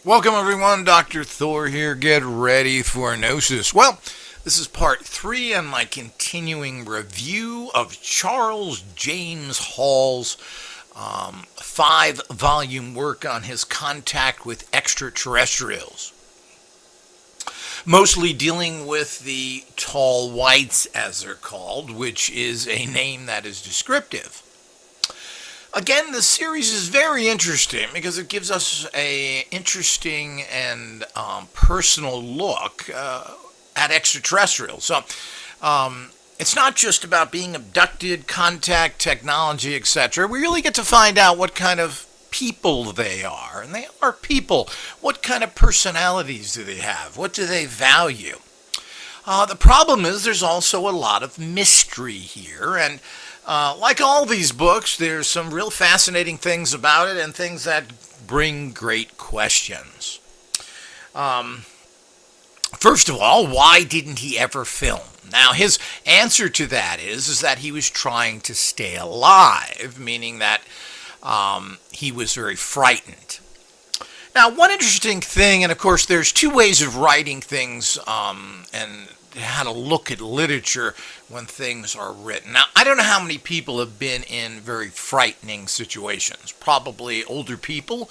Welcome everyone, Dr. Thor here. Get ready for Gnosis. Well, this is part 3 on my continuing review of Charles James Hall's 5-volume work on his contact with extraterrestrials. Mostly dealing with the tall whites, as they're called, which is a name that is descriptive. Again, the series is very interesting because it gives us an interesting and personal look at extraterrestrials. So it's not just about being abducted, contact, technology, etc. We really get to find out what kind of people they are. And they are people. What kind of personalities do they have? What do they value? The problem is there's also a lot of mystery here, and like all these books, there's some real fascinating things about it and things that bring great questions. First of all, why didn't he ever film? Now, his answer to that is that he was trying to stay alive, meaning that he was very frightened. Now, one interesting thing, and of course there's two ways of writing things and how to look at literature when things are written. Now, I don't know how many people have been in very frightening situations. Probably older people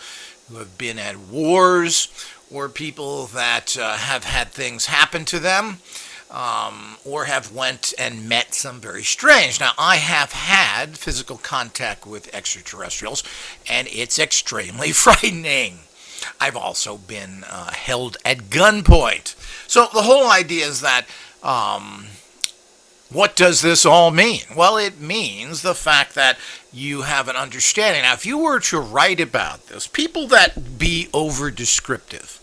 who have been at wars, or people that have had things happen to them, or have went and met some very strange. Now, I have had physical contact with extraterrestrials, and it's extremely frightening. I've also been held at gunpoint. So the whole idea is that, what does this all mean? Well, it means the fact that you have an understanding. Now, if you were to write about this, people that be over-descriptive,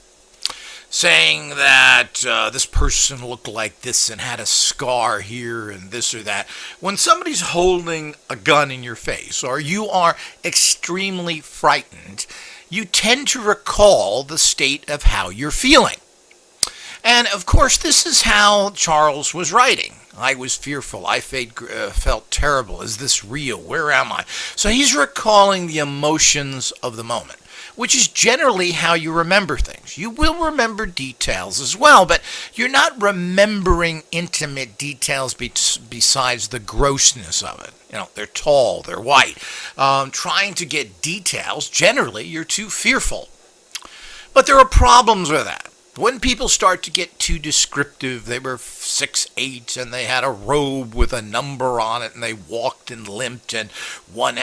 saying that this person looked like this and had a scar here and this or that, when somebody's holding a gun in your face or you are extremely frightened, you tend to recall the state of how you're feeling. And of course, this is how Charles was writing. I was fearful. I felt terrible. Is this real? Where am I? So he's recalling the emotions of the moment, which is generally how you remember things. You will remember details as well, but you're not remembering intimate details besides the grossness of it. You know, they're tall, they're white. Trying to get details, generally, you're too fearful. But there are problems with that. When people start to get too descriptive, they were 6'8", and they had a robe with a number on it, and they walked and limped, and well,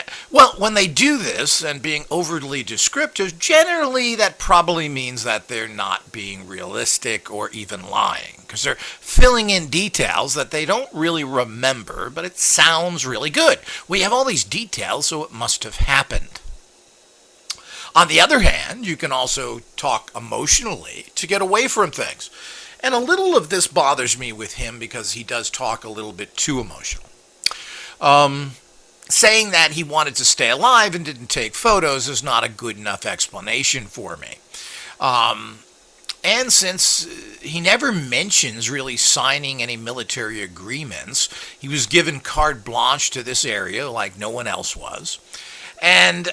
when they do this and being overly descriptive, generally that probably means that they're not being realistic or even lying, because they're filling in details that they don't really remember, but it sounds really good. We have all these details, so it must have happened. On the other hand, you can also talk emotionally to get away from things. And a little of this bothers me with him because he does talk a little bit too emotional. Saying that he wanted to stay alive and didn't take photos is not a good enough explanation for me. And since he never mentions really signing any military agreements, he was given carte blanche to this area like no one else was. And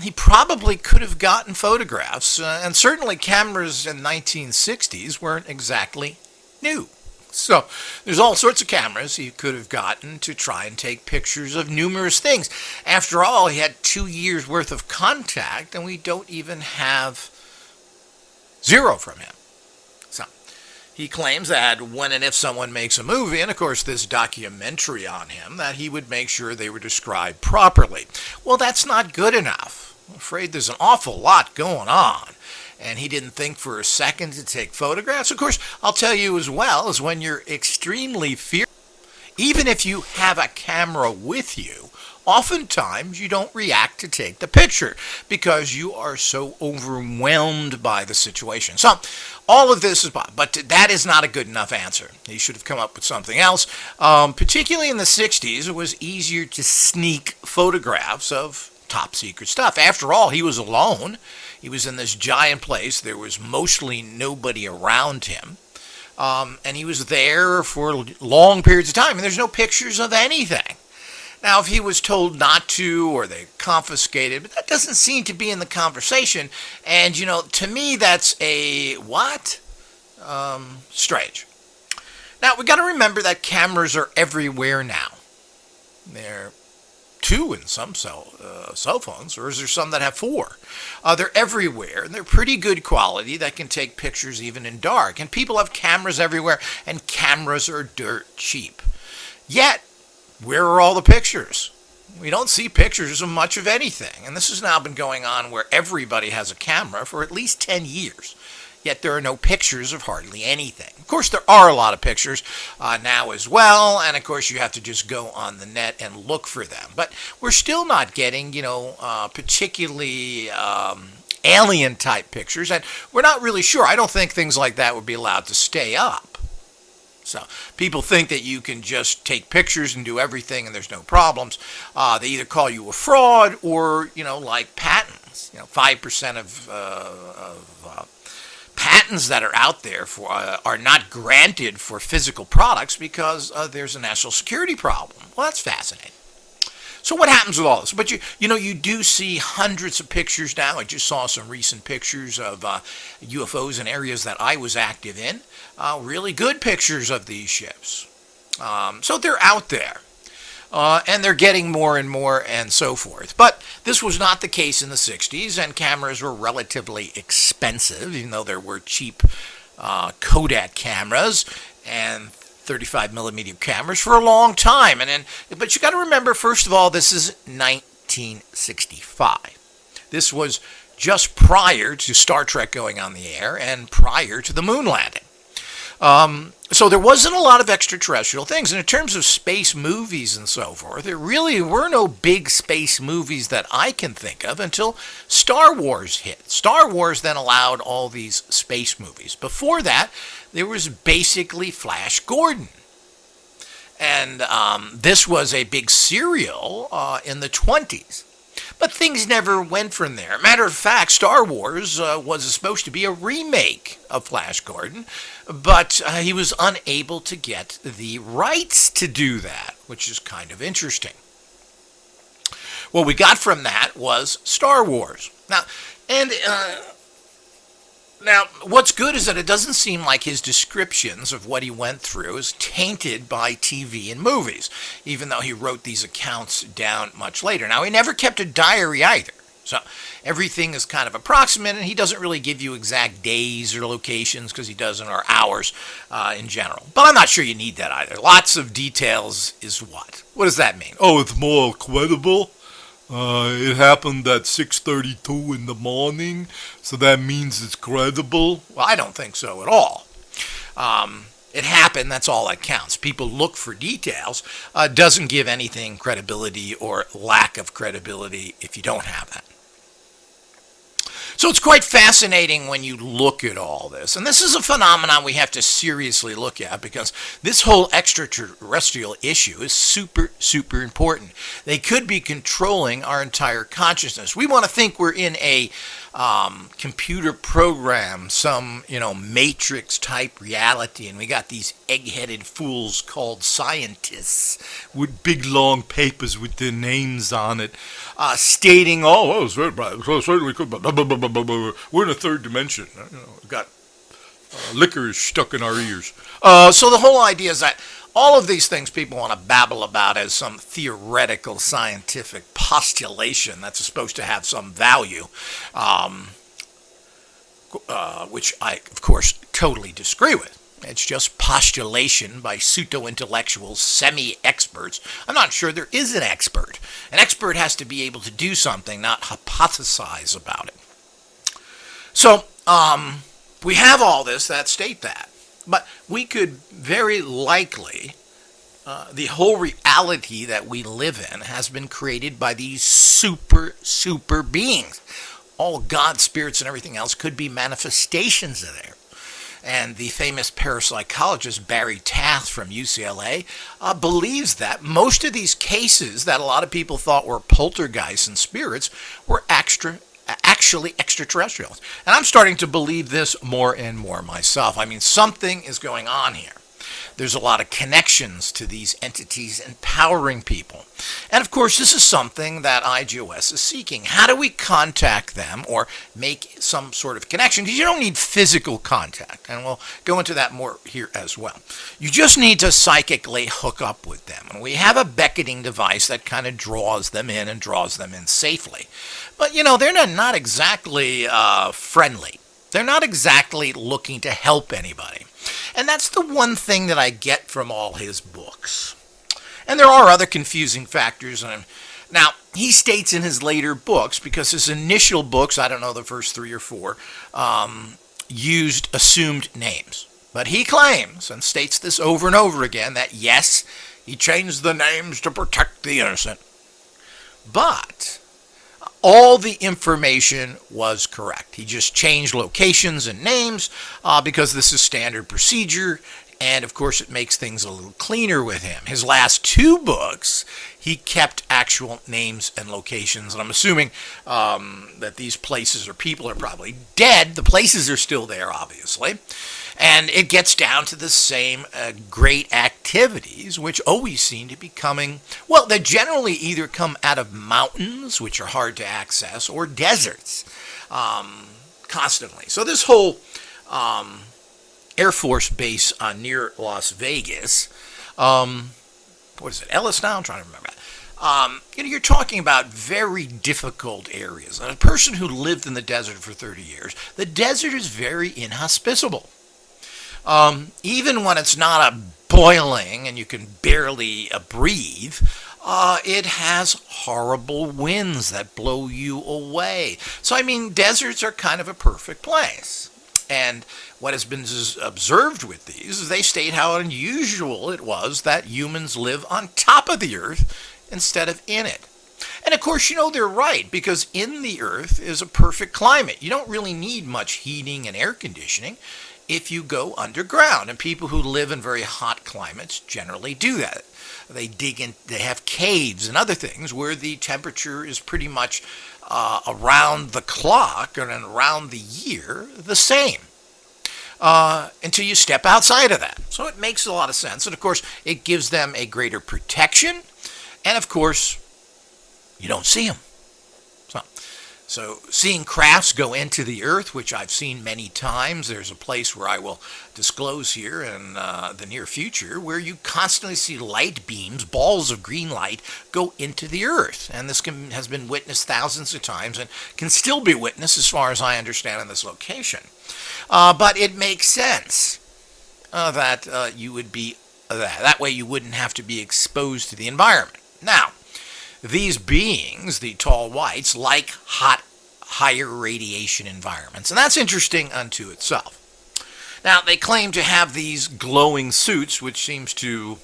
he probably could have gotten photographs, and certainly cameras in the 1960s weren't exactly new. So there's all sorts of cameras he could have gotten to try and take pictures of numerous things. After all, he had 2 years worth of contact, and we don't even have 0 from him. So he claims that when and if someone makes a movie, and of course this documentary on him, that he would make sure they were described properly. Well, that's not good enough. I'm afraid there's an awful lot going on. And he didn't think for a second to take photographs. Of course, I'll tell you as well, is when you're extremely fearful, even if you have a camera with you, oftentimes you don't react to take the picture because you are so overwhelmed by the situation. So all of this is, but that is not a good enough answer. He should have come up with something else. Particularly in the 60s, it was easier to sneak photographs of top secret stuff. After all, he was alone. He was in this giant place. There was mostly nobody around him. And he was there for long periods of time, and there's no pictures of anything. Now, if he was told not to or they confiscated, but that doesn't seem to be in the conversation. And, to me, that's a what? Strange. Now, we got to remember that cameras are everywhere now. They're two in some cell phones, or is there some that have four? They're everywhere, and they're pretty good quality that can take pictures even in dark. And people have cameras everywhere, and cameras are dirt cheap. Yet, where are all the pictures? We don't see pictures of much of anything. And this has now been going on where everybody has a camera for at least 10 years. Yet there are no pictures of hardly anything. Of course, there are a lot of pictures now as well. And of course, you have to just go on the net and look for them. But we're still not getting, particularly alien type pictures. And we're not really sure. I don't think things like that would be allowed to stay up. So people think that you can just take pictures and do everything and there's no problems. They either call you a fraud or, like patents. 5% of patents that are out there are not granted for physical products because there's a national security problem. Well, that's fascinating. So what happens with all this? But you do see hundreds of pictures now. I just saw some recent pictures of UFOs in areas that I was active in. Really good pictures of these ships. So they're out there. And they're getting more and more and so forth. But this was not the case in the 60s, and cameras were relatively expensive, even though there were cheap Kodak cameras and 35 millimeter cameras for a long time. But you got to remember, first of all, this is 1965. This was just prior to Star Trek going on the air and prior to the moon landing. So there wasn't a lot of extraterrestrial things. And in terms of space movies and so forth, there really were no big space movies that I can think of until Star Wars hit. Star Wars then allowed all these space movies. Before that, there was basically Flash Gordon. And this was a big serial in the 20s. But things never went from there. Matter of fact, Star Wars was supposed to be a remake of Flash Gordon, but he was unable to get the rights to do that, which is kind of interesting. What we got from that was Star Wars. Now, what's good is that it doesn't seem like his descriptions of what he went through is tainted by TV and movies, even though he wrote these accounts down much later. Now, he never kept a diary either, so everything is kind of approximate, and he doesn't really give you exact days or locations because he doesn't, or hours in general. But I'm not sure you need that either. Lots of details is what? What does that mean? Oh, it's more credible. It happened at 6:32 in the morning, so that means it's credible. Well, I don't think so at all. It happened, that's all that counts. People look for details. Doesn't give anything credibility or lack of credibility if you don't have that. So it's quite fascinating when you look at all this. And this is a phenomenon we have to seriously look at because this whole extraterrestrial issue is super, super important. They could be controlling our entire consciousness. We want to think we're in a computer program, some, matrix type reality, and we got these egg-headed fools called scientists with big long papers with their names on it, stating, it's very bright. Certainly could, but we're in a third dimension. We've got liquor stuck in our ears. So the whole idea is that all of these things people want to babble about as some theoretical scientific postulation that's supposed to have some value, which I, of course, totally disagree with. It's just postulation by pseudo-intellectuals, semi-experts. I'm not sure there is an expert. An expert has to be able to do something, not hypothesize about it. So, we have all this that state that. But we could very likely, the whole reality that we live in has been created by these super beings. All God, spirits, and everything else could be manifestations of there. And the famous parapsychologist Barry Taft from UCLA believes that most of these cases that a lot of people thought were poltergeists and spirits were actually extraterrestrials. And I'm starting to believe this more and more myself. I mean, something is going on here. There's a lot of connection connections to these entities empowering people. And of course, this is something that IGOS is seeking. How do we contact them or make some sort of connection? Because you don't need physical contact, and we'll go into that more here as well. You just need to psychically hook up with them. And we have a beckoning device that kind of draws them in and draws them in safely. But, they're not exactly friendly. They're not exactly looking to help anybody. And that's the one thing that I get from all his books. And there are other confusing factors. Now, he states in his later books, because his initial books, I don't know, the first 3 or 4, used assumed names. But he claims, and states this over and over again, that yes, he changed the names to protect the innocent. But all the information was correct. He just changed locations and names because this is standard procedure, and of course it makes things a little cleaner with him. His last 2 books, he kept actual names and locations, and I'm assuming that these places or people are probably dead. The places are still there, obviously. And it gets down to the same great activities, which always seem to be coming, well, they generally either come out of mountains, which are hard to access, or deserts, constantly. So this whole Air Force base near Las Vegas, what is it, Ellis now? I'm trying to remember that. You're talking about very difficult areas. And a person who lived in the desert for 30 years, the desert is very inhospitable. Even when it's not boiling and you can barely breathe, it has horrible winds that blow you away. So, deserts are kind of a perfect place. And what has been observed with these is they state how unusual it was that humans live on top of the earth instead of in it. And of course, they're right, because in the earth is a perfect climate. You don't really need much heating and air conditioning if you go underground, and people who live in very hot climates generally do that. They dig in, they have caves and other things where the temperature is pretty much around the clock and around the year the same until you step outside of that. So it makes a lot of sense, and of course it gives them a greater protection, and of course you don't see them. So seeing crafts go into the earth, which I've seen many times, there's a place where I will disclose here in the near future where you constantly see light beams, balls of green light, go into the earth. And this has been witnessed thousands of times and can still be witnessed as far as I understand in this location. But it makes sense that you would be that way you wouldn't have to be exposed to the environment. Now, these beings, the tall whites, like higher radiation environments. And that's interesting unto itself. Now, they claim to have these glowing suits, which seems to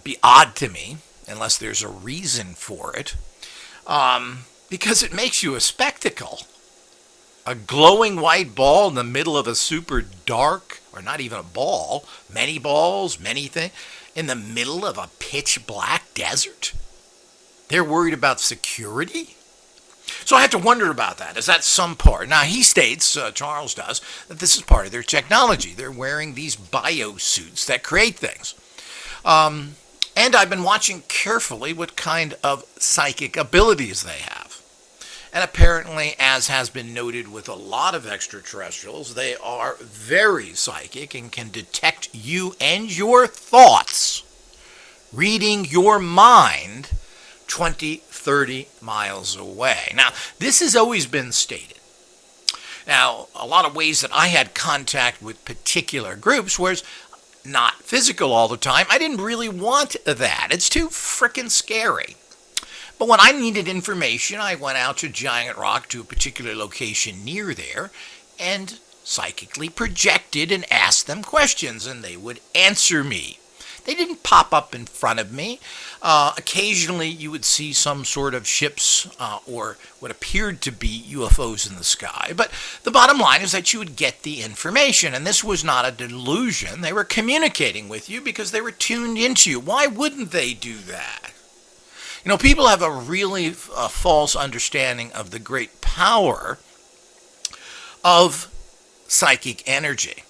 be odd to me, unless there's a reason for it, because it makes you a spectacle. A glowing white ball in the middle of a super dark, or not even a ball, many balls, many things, in the middle of a pitch black desert. They're worried about security? So I have to wonder about that. Is that some part? Now, he states, Charles does, that this is part of their technology. They're wearing these biosuits that create things. And I've been watching carefully what kind of psychic abilities they have. And apparently, as has been noted with a lot of extraterrestrials, they are very psychic and can detect you and your thoughts, reading your mind 20, 30 miles away. Now, this has always been stated. Now, a lot of ways that I had contact with particular groups was not physical all the time. I didn't really want that. It's too frickin' scary. But when I needed information, I went out to Giant Rock to a particular location near there and psychically projected and asked them questions, and they would answer me. They didn't pop up in front of me. Occasionally, you would see some sort of ships or what appeared to be UFOs in the sky. But the bottom line is that you would get the information. And this was not a delusion. They were communicating with you because they were tuned into you. Why wouldn't they do that? People have a really false understanding of the great power of psychic energy,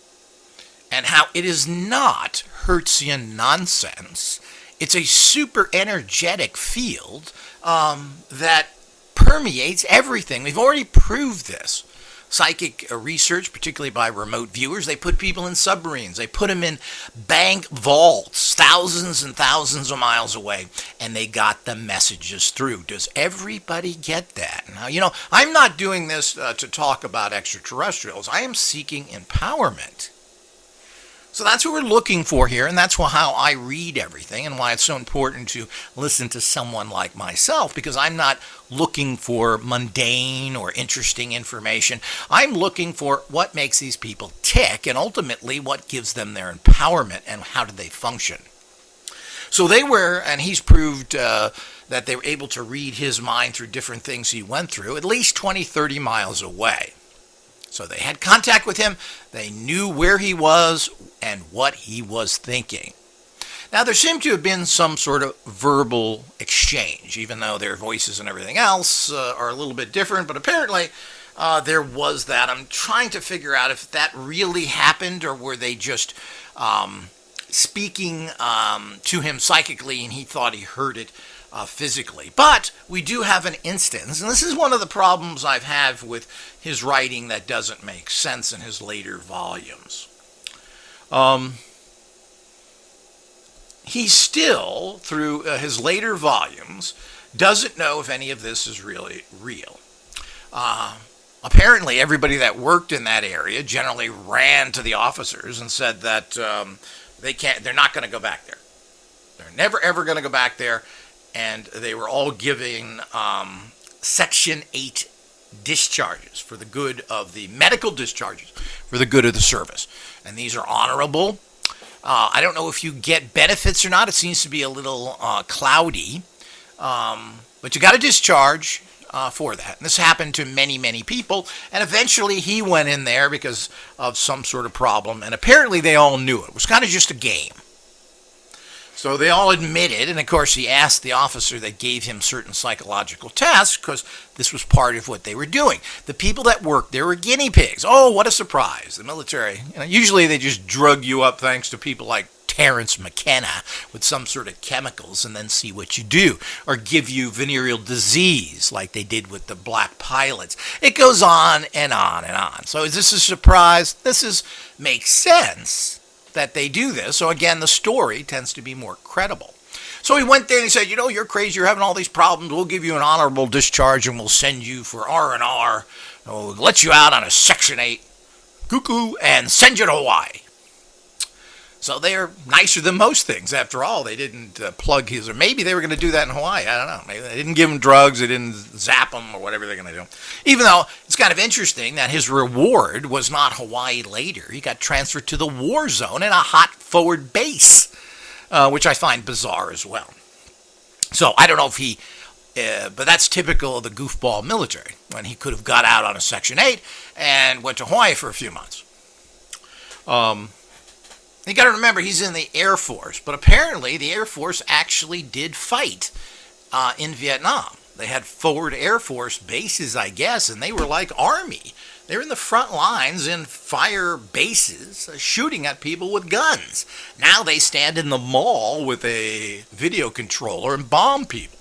and how it is not Hertzian nonsense. It's a super energetic field that permeates everything. We've already proved this. Psychic research, particularly by remote viewers, they put people in submarines. They put them in bank vaults thousands and thousands of miles away, and they got the messages through. Does everybody get that? Now, I'm not doing this to talk about extraterrestrials. I am seeking empowerment. So that's what we're looking for here, and that's how I read everything and why it's so important to listen to someone like myself, because I'm not looking for mundane or interesting information. I'm looking for what makes these people tick and ultimately what gives them their empowerment and how do they function. So they were, and he's proved that they were able to read his mind through different things he went through, at least 20, 30 miles away. So they had contact with him, they knew where he was and what he was thinking. Now there seemed to have been some sort of verbal exchange, even though their voices and everything else are a little bit different, but apparently there was that. I'm trying to figure out if that really happened or were they just speaking to him psychically and he thought he heard it physically. But we do have an instance, and this is one of the problems I've had with his writing that doesn't make sense in his later volumes. He still, through his later volumes, doesn't know if any of this is really real. Apparently, everybody that worked in that area generally ran to the officers and said that they're not going to go back there. They're never ever going to go back there. And they were all giving Section 8 discharges for the good of the medical discharges for the good of the service. And these are honorable. I don't know if you get benefits or not. It seems to be a little cloudy. But you got a discharge for that. And this happened to many, many people. And eventually he went in there because of some sort of problem. And apparently they all knew it. It was kind of just a game. So they all admitted, and of course he asked the officer that gave him certain psychological tests because this was part of what they were doing. The people that worked there were guinea pigs. Oh, what a surprise. The military, usually they just drug you up thanks to people like Terrence McKenna with some sort of chemicals and then see what you do, or give you venereal disease like they did with the black pilots. It goes on and on and on. So is this a surprise? Makes sense that they do this. So again, the story tends to be more credible. So he went there and he said, you're crazy, you're having all these problems, we'll give you an honorable discharge and we'll send you for R&R. We'll let you out on a Section 8 cuckoo and send you to Hawaii. So they're nicer than most things. After all, they didn't plug his, or maybe they were going to do that in Hawaii. I don't know. Maybe they didn't give him drugs, they didn't zap him, or whatever they're going to do. Even though it's kind of interesting that his reward was not Hawaii later. He got transferred to the war zone in a hot forward base, which I find bizarre as well. So I don't know if he, but that's typical of the goofball military, when he could have got out on a Section 8 and went to Hawaii for a few months. You got to remember, he's in the Air Force, but apparently the Air Force actually did fight in Vietnam. They had forward Air Force bases, I guess, and they were like Army. They were in the front lines in fire bases, shooting at people with guns. Now they stand in the mall with a video controller and bomb people.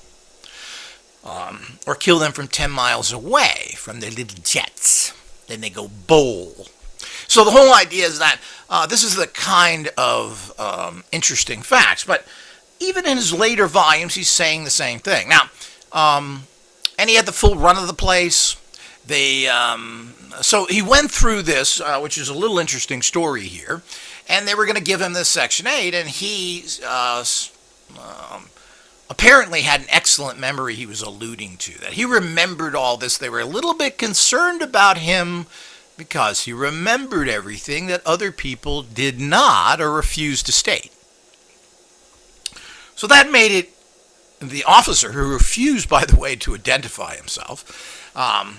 Or kill them from 10 miles away from their little jets. Then they go bowl. So the whole idea is that this is the kind of interesting facts. But even in his later volumes, he's saying the same thing. Now, and he had the full run of the place. So he went through this, which is a little interesting story here. And they were going to give him this Section 8, and he apparently had an excellent memory he was alluding to. That he remembered all this. They were a little bit concerned about him because he remembered everything that other people did not or refused to state. So that made it the officer, who refused, by the way, to identify himself,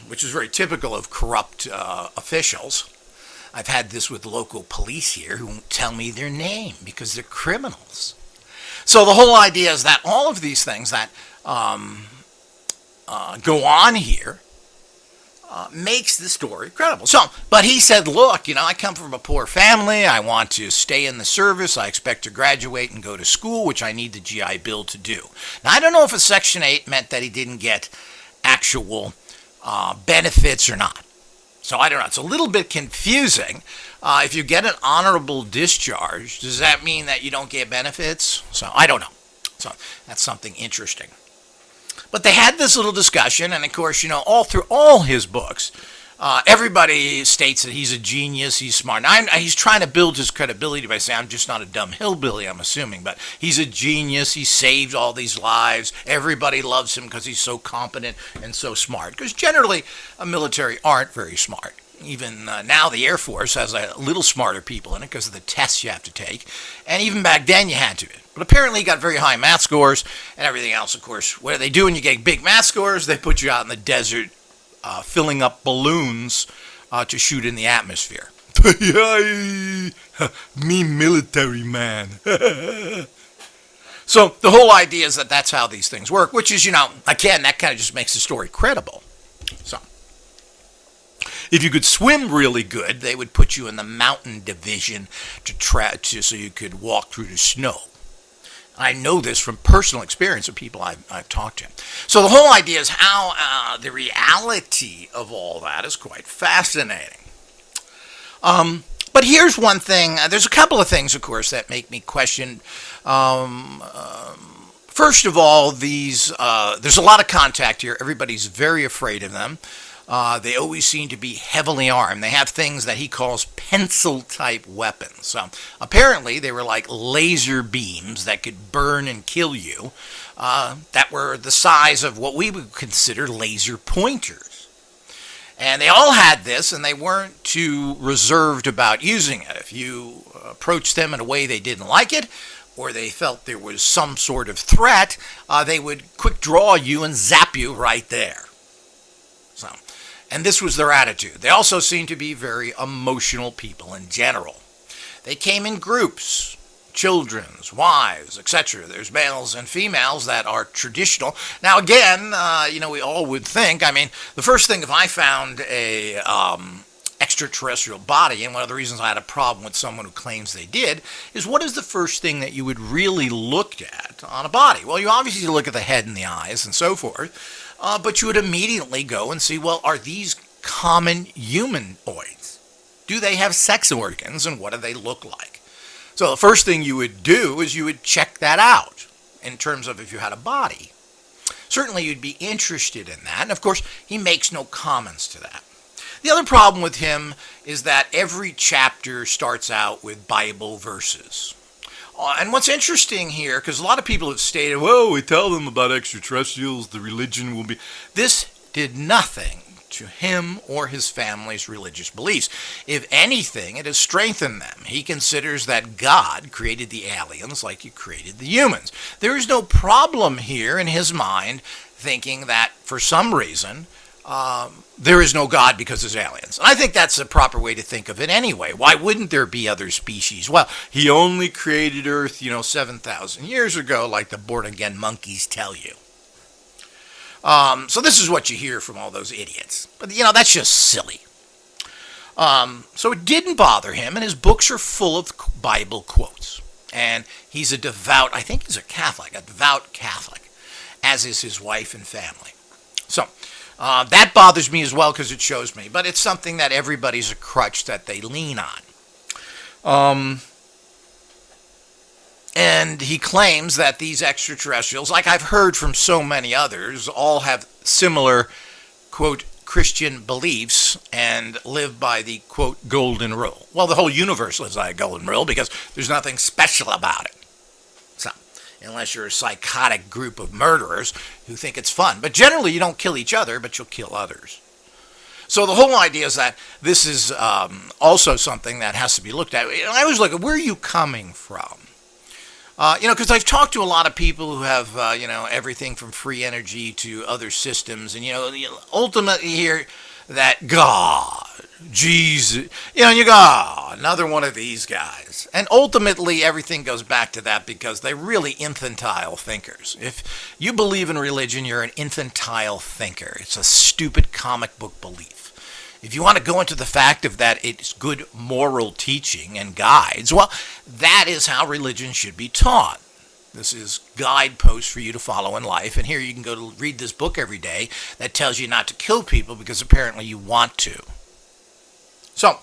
which is very typical of corrupt officials. I've had this with local police here who won't tell me their name because they're criminals. So the whole idea is that all of these things that go on here makes the story credible. So, but he said, look, I come from a poor family. I want to stay in the service. I expect to graduate and go to school, which I need the GI Bill to do. Now, I don't know if a Section 8 meant that he didn't get actual benefits or not. So I don't know. It's a little bit confusing. If you get an honorable discharge, does that mean that you don't get benefits? So I don't know. So that's something interesting. But they had this little discussion, and of course, all through all his books, everybody states that he's a genius, he's smart. Now, he's trying to build his credibility by saying, I'm just not a dumb hillbilly, I'm assuming, but he's a genius, he saved all these lives, everybody loves him because he's so competent and so smart. Because generally, military aren't very smart. Even now, the Air Force has a little smarter people in it because of the tests you have to take. And even back then, you had to. But apparently, he got very high math scores and everything else, of course. What do they do when you get big math scores? They put you out in the desert filling up balloons to shoot in the atmosphere. Me military man. So the whole idea is that that's how these things work, which is, again, that kind of just makes the story credible. So if you could swim really good, they would put you in the mountain division so you could walk through the snow. I know this from personal experience of people I've talked to. So the whole idea is how the reality of all that is quite fascinating. But here's one thing. There's a couple of things, of course, that make me question. First of all, there's a lot of contact here. Everybody's very afraid of them. They always seem to be heavily armed. They have things that he calls pencil-type weapons. So apparently, they were like laser beams that could burn and kill you that were the size of what we would consider laser pointers. And they all had this, and they weren't too reserved about using it. If you approached them in a way they didn't like it, or they felt there was some sort of threat, they would quick draw you and zap you right there. And this was their attitude. They also seemed to be very emotional people in general. They came in groups, children's, wives, etc. There's males and females that are traditional. Now again, we all would think, the first thing if I found a extraterrestrial body, and one of the reasons I had a problem with someone who claims they did, is what is the first thing that you would really look at on a body? Well, you obviously look at the head and the eyes and so forth. But you would immediately go and see, well, are these common humanoids? Do they have sex organs, and what do they look like? So the first thing you would do is you would check that out in terms of if you had a body. Certainly you'd be interested in that, and of course he makes no comments to that. The other problem with him is that every chapter starts out with Bible verses. And what's interesting here, because a lot of people have stated, well, we tell them about extraterrestrials, the religion will be... This did nothing to him or his family's religious beliefs. If anything, it has strengthened them. He considers that God created the aliens like he created the humans. There is no problem here in his mind thinking that for some reason... there is no God because there's aliens. And I think that's the proper way to think of it anyway. Why wouldn't there be other species? Well, he only created Earth, 7,000 years ago, like the born-again monkeys tell you. So this is what you hear from all those idiots. But, that's just silly. So it didn't bother him, and his books are full of Bible quotes. And he's a devout Catholic, as is his wife and family. So... that bothers me as well because it shows me. But it's something that everybody's a crutch that they lean on. And he claims that these extraterrestrials, like I've heard from so many others, all have similar, quote, Christian beliefs and live by the, quote, golden rule. Well, the whole universe lives by a golden rule because there's nothing special about it. So... unless you're a psychotic group of murderers who think it's fun. But generally, you don't kill each other, but you'll kill others. So the whole idea is that this is also something that has to be looked at. I was looking, where are you coming from? Because I've talked to a lot of people who have, everything from free energy to other systems. And, ultimately here that God, Jesus, you go, another one of these guys. And ultimately, everything goes back to that because they're really infantile thinkers. If you believe in religion, you're an infantile thinker. It's a stupid comic book belief. If you want to go into the fact of that it's good moral teaching and guides, well, that is how religion should be taught. This is guideposts for you to follow in life. And here you can go to read this book every day that tells you not to kill people because apparently you want to. So,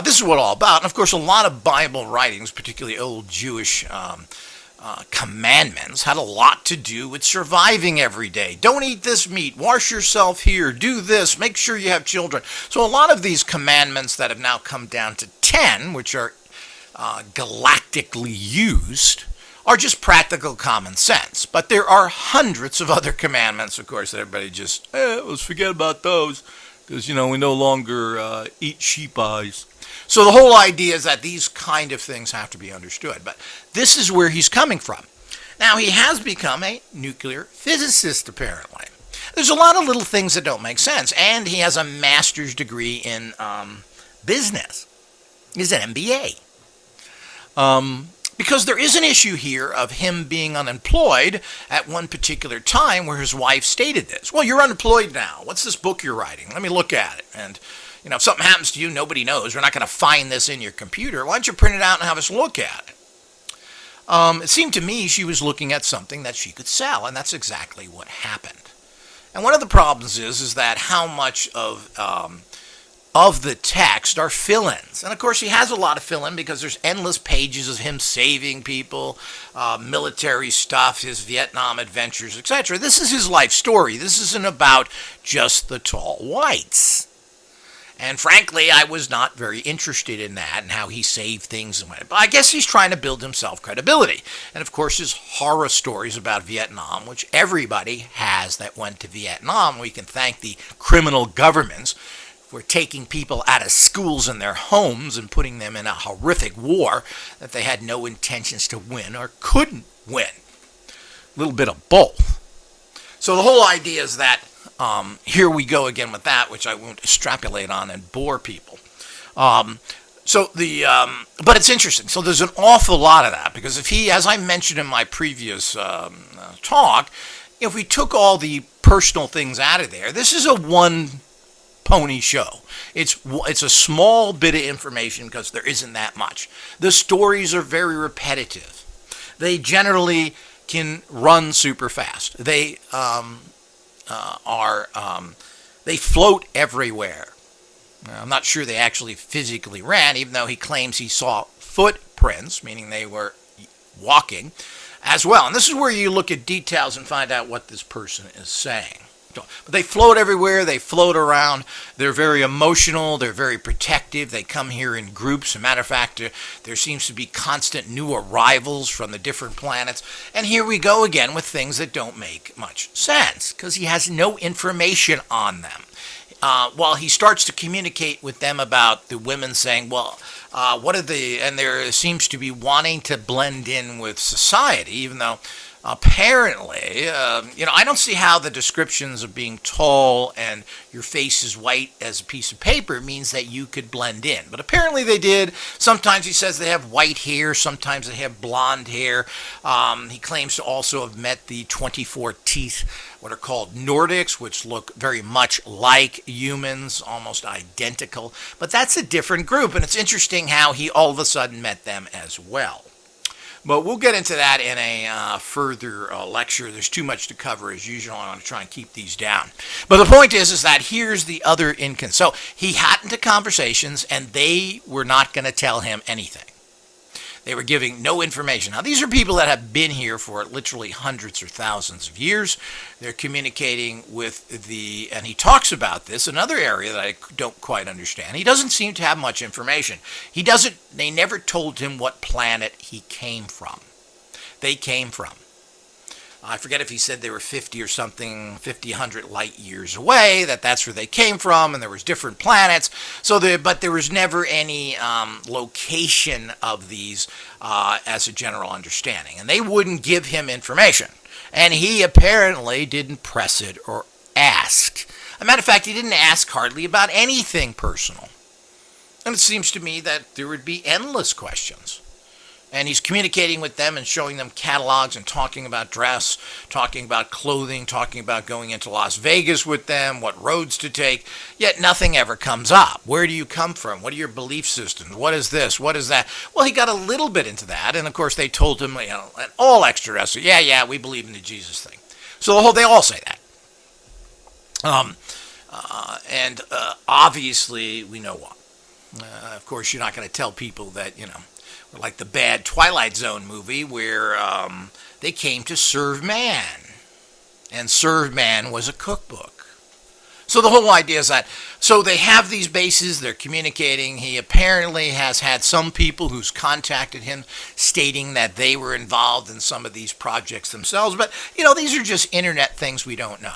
this is what it's all about. And of course, a lot of Bible writings, particularly old Jewish commandments, had a lot to do with surviving every day. Don't eat this meat. Wash yourself here. Do this. Make sure you have children. So a lot of these commandments that have now come down to 10, which are galactically used, are just practical common sense. But there are hundreds of other commandments, of course, that everybody just, let's forget about those. Because, we no longer eat sheep eyes. So the whole idea is that these kind of things have to be understood. But this is where he's coming from. Now, he has become a nuclear physicist, apparently. There's a lot of little things that don't make sense. And he has a master's degree in business. He's an MBA. Because there is an issue here of him being unemployed at one particular time where his wife stated this. Well, you're unemployed now. What's this book you're writing? Let me look at it. And, if something happens to you, nobody knows. We're not going to find this in your computer. Why don't you print it out and have us look at it? It seemed to me she was looking at something that she could sell, and that's exactly what happened. And one of the problems is that how much of the text are fill-ins. And of course he has a lot of fill-in because there's endless pages of him saving people, military stuff, his Vietnam adventures, etc. This is his life story. This isn't about just the tall whites. And frankly, I was not very interested in that and how he saved things. But I guess he's trying to build himself credibility. And of course his horror stories about Vietnam, which everybody has that went to Vietnam. We can thank the criminal governments for taking people out of schools and their homes and putting them in a horrific war that they had no intentions to win or couldn't win. A little bit of both. So the whole idea is that here we go again with that, which I won't extrapolate on and bore people. But it's interesting. So there's an awful lot of that because if he, as I mentioned in my previous talk, if we took all the personal things out of there, this is a one pony show. It's a small bit of information because there isn't that much. The stories are very repetitive. They generally can run super fast. They they float everywhere. I'm not sure they actually physically ran, even though he claims he saw footprints, meaning they were walking as well. And this is where you look at details and find out what this person is saying. But they float everywhere. They float around. They're very emotional. They're very protective. They come here in groups. As a matter of fact, there seems to be constant new arrivals from the different planets. And here we go again with things that don't make much sense because he has no information on them. While he starts to communicate with them about the women saying, well, what are they, and there seems to be wanting to blend in with society, even though apparently, I don't see how the descriptions of being tall and your face is white as a piece of paper means that you could blend in. But apparently they did. Sometimes he says they have white hair. Sometimes they have blonde hair. He claims to also have met the 24 teeth, what are called Nordics, which look very much like humans, almost identical. But that's a different group. And it's interesting how he all of a sudden met them as well. But we'll get into that in a further lecture. There's too much to cover as usual. I want to try and keep these down. But the point is that here's the other So he had into conversations, and they were not going to tell him anything. They were giving no information. Now, these are people that have been here for literally hundreds or thousands of years. They're communicating with and he talks about this, another area that I don't quite understand. He doesn't seem to have much information. They never told him what planet he came from. They came from. I forget if he said they were 50 or something, 50, 100 light years away, that's where they came from, and there was different planets. But there was never any location of these as a general understanding. And they wouldn't give him information. And he apparently didn't press it or ask. As a matter of fact, he didn't ask hardly about anything personal. And it seems to me that there would be endless questions. And he's communicating with them and showing them catalogs and talking about dress, talking about clothing, talking about going into Las Vegas with them, what roads to take, yet nothing ever comes up. Where do you come from? What are your belief systems? What is this? What is that? Well, he got a little bit into that, and of course they told him, and all extraterrestrials, yeah, we believe in the Jesus thing. So they all say that. And obviously we know why. Of course, you're not going to tell people that, like the bad Twilight Zone movie where they came to serve man. And Serve Man was a cookbook. So the whole idea is that, so they have these bases, they're communicating. He apparently has had some people who's contacted him stating that they were involved in some of these projects themselves. But, these are just internet things we don't know.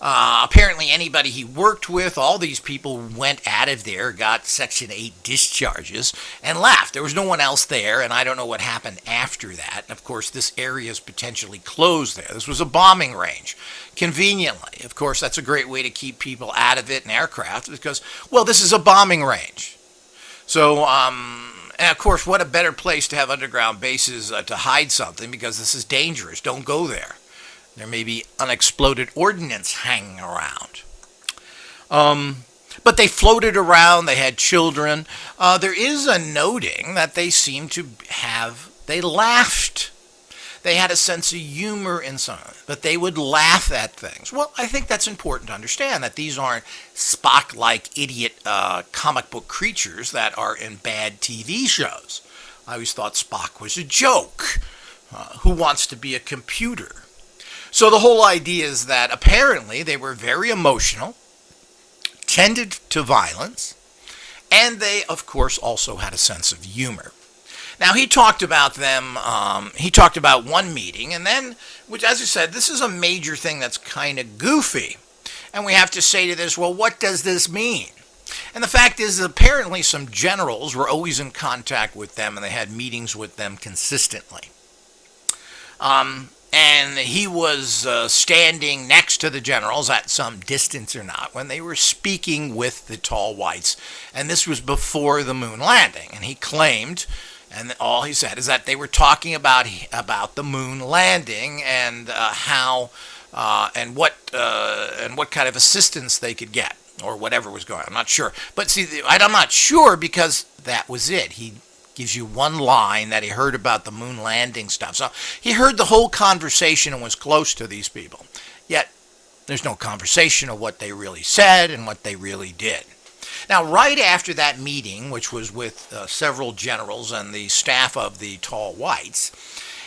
Apparently anybody he worked with, all these people went out of there, got Section 8 discharges, and left. There was no one else there, and I don't know what happened after that. And of course, this area is potentially closed there. This was a bombing range. Conveniently, of course, that's a great way to keep people out of it in aircraft because, this is a bombing range. So, and of course, what a better place to have underground bases to hide something because this is dangerous. Don't go there. There may be unexploded ordnance hanging around. But they floated around. They had children. There is a noting that they seemed to they laughed. They had a sense of humor in some of it, but they would laugh at things. Well, I think that's important to understand, that these aren't Spock-like idiot comic book creatures that are in bad TV shows. I always thought Spock was a joke. Who wants to be a computer? So the whole idea is that apparently they were very emotional, tended to violence, and they, of course, also had a sense of humor. Now, he talked about them, he talked about one meeting, and then, which, as I said, this is a major thing that's kind of goofy. And we have to say to this, well, what does this mean? And the fact is that apparently some generals were always in contact with them, and they had meetings with them consistently. And he was standing next to the generals at some distance or not when they were speaking with the tall whites. And this was before the moon landing. And he claimed, and all he said is that they were talking about the moon landing and how and what kind of assistance they could get or whatever was going on. I'm not sure. But see, I'm not sure because that was it. He gives you one line that he heard about the moon landing stuff. So he heard the whole conversation and was close to these people. Yet there's no conversation of what they really said and what they really did. Now, right after that meeting, which was with several generals and the staff of the Tall Whites,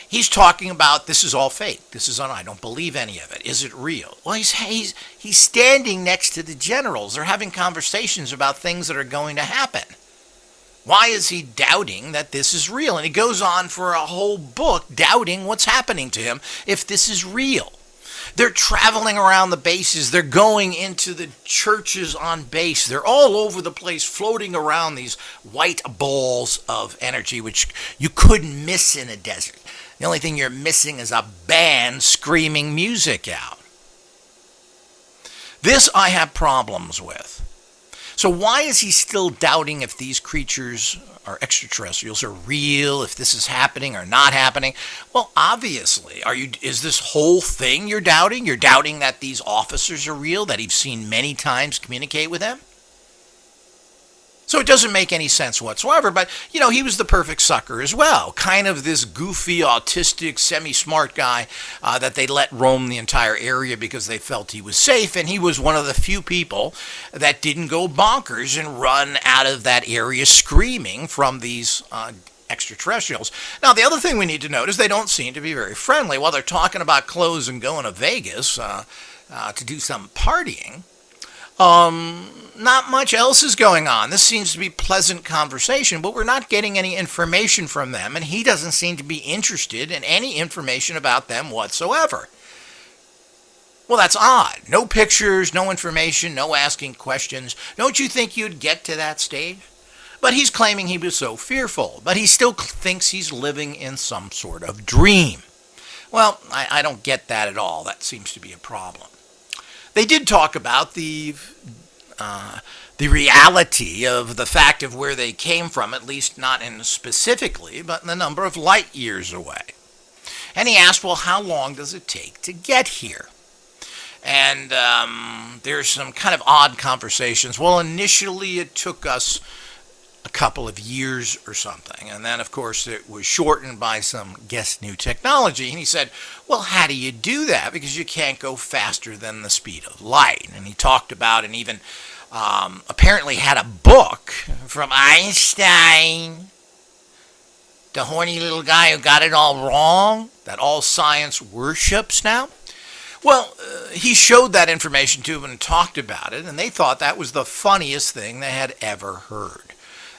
he's talking about this is all fake. This is I don't believe any of it. Is it real? Well, he's standing next to the generals. They're having conversations about things that are going to happen. Why is he doubting that this is real? And he goes on for a whole book doubting what's happening to him if this is real. They're traveling around the bases. They're going into the churches on base. They're all over the place, floating around these white balls of energy, which you couldn't miss in a desert. The only thing you're missing is a band screaming music out. This I have problems with. So why is he still doubting if these creatures are extraterrestrials are real, if this is happening or not happening? Well, obviously, is this whole thing you're doubting? You're doubting that these officers are real, that he's seen many times communicate with them? So it doesn't make any sense whatsoever, but, he was the perfect sucker as well. Kind of this goofy, autistic, semi-smart guy that they let roam the entire area because they felt he was safe, and he was one of the few people that didn't go bonkers and run out of that area screaming from these extraterrestrials. Now, the other thing we need to note is they don't seem to be very friendly. While they're talking about clothes and going to Vegas to do some partying, not much else is going on. This seems to be pleasant conversation, but we're not getting any information from them, and he doesn't seem to be interested in any information about them whatsoever. Well, that's odd. No pictures, no information, no asking questions. Don't you think you'd get to that stage? But he's claiming he was so fearful, but he still thinks he's living in some sort of dream. Well, I don't get that at all. That seems to be a problem. They did talk about the the reality of the fact of where they came from, at least not in specifically, but in the number of light years away. And he asked, well, how long does it take to get here? And there's some kind of odd conversations. Well, initially it took us a couple of years or something. And then, of course, it was shortened by some guess new technology. And he said, well, how do you do that? Because you can't go faster than the speed of light. And he talked about and even apparently had a book from Einstein, the horny little guy who got it all wrong, that all science worships now. Well, he showed that information to them and talked about it, and they thought that was the funniest thing they had ever heard.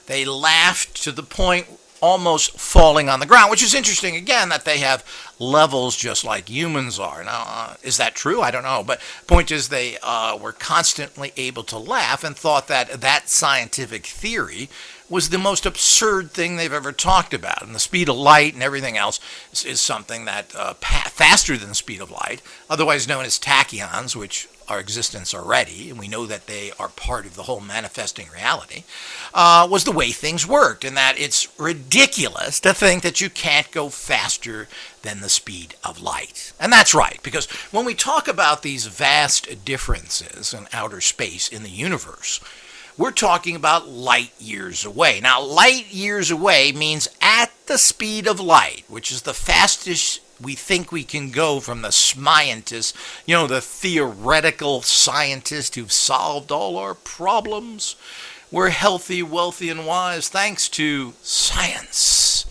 They laughed to the point almost falling on the ground, which is interesting, again, that they have levels just like humans are. Now, is that true? I don't know. But point is, they were constantly able to laugh and thought that that scientific theory was the most absurd thing they've ever talked about. And the speed of light and everything else is something that faster than the speed of light, otherwise known as tachyons, which are existence already, and we know that they are part of the whole manifesting reality, was the way things worked, and that it's ridiculous to think that you can't go faster than the speed of light. And that's right, because when we talk about these vast differences in outer space in the universe, we're talking about light years away. Now, light years away means at the speed of light, which is the fastest we think we can go from the scientists, the theoretical scientists who've solved all our problems. We're healthy, wealthy, and wise thanks to science.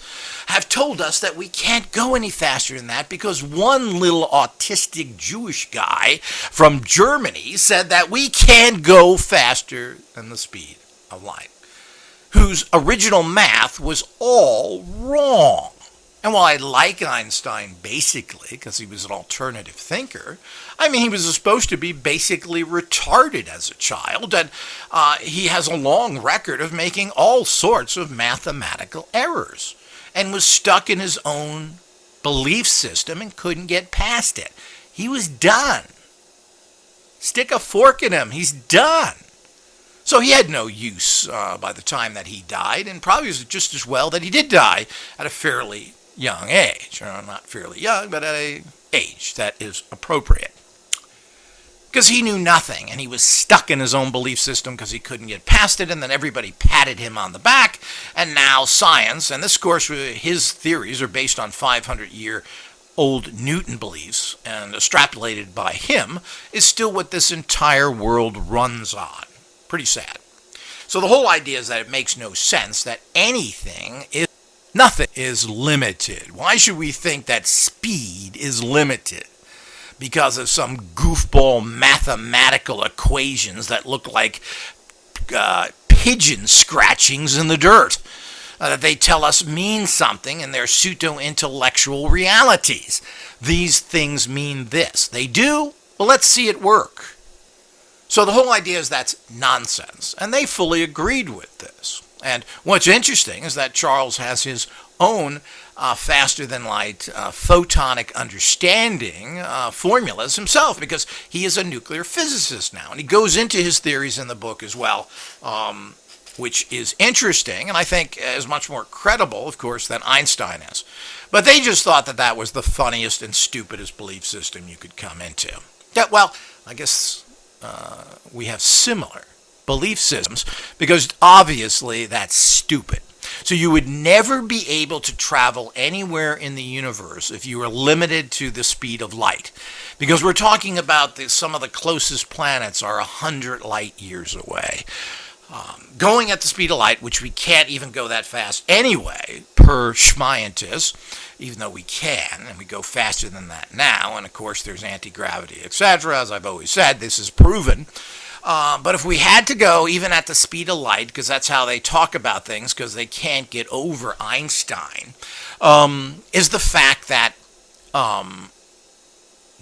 Have told us that we can't go any faster than that because one little autistic Jewish guy from Germany said that we can't go faster than the speed of light, whose original math was all wrong. And while I like Einstein basically, because he was an alternative thinker, he was supposed to be basically retarded as a child, and he has a long record of making all sorts of mathematical errors, and was stuck in his own belief system and couldn't get past it. He was done. Stick a fork in him, he's done. So he had no use by the time that he died, and probably was just as well that he did die at a fairly young age, or not fairly young, but at an age that is appropriate. Because he knew nothing, and he was stuck in his own belief system because he couldn't get past it, and then everybody patted him on the back, and now science, and this, of course, his theories are based on 500-year-old Newton beliefs, and extrapolated by him, is still what this entire world runs on. Pretty sad. So the whole idea is that it makes no sense that nothing is limited. Why should we think that speed is limited? Because of some goofball mathematical equations that look like pigeon scratchings in the dirt. That they tell us mean something in their pseudo-intellectual realities. These things mean this. They do? Well, let's see it work. So the whole idea is that's nonsense. And they fully agreed with this. And what's interesting is that Charles has his own faster-than-light photonic understanding formulas himself, because he is a nuclear physicist now. And he goes into his theories in the book as well, which is interesting, and I think is much more credible, of course, than Einstein is. But they just thought that that was the funniest and stupidest belief system you could come into. Yeah, well, I guess we have similar belief systems, because obviously that's stupid. So you would never be able to travel anywhere in the universe if you were limited to the speed of light, because we're talking about some of the closest planets are 100 light years away. Going at the speed of light, which we can't even go that fast anyway, per scientists, even though we can, and we go faster than that now, and of course there's anti-gravity, etc. As I've always said, this is proven. But if we had to go even at the speed of light, because that's how they talk about things, because they can't get over Einstein, is the fact that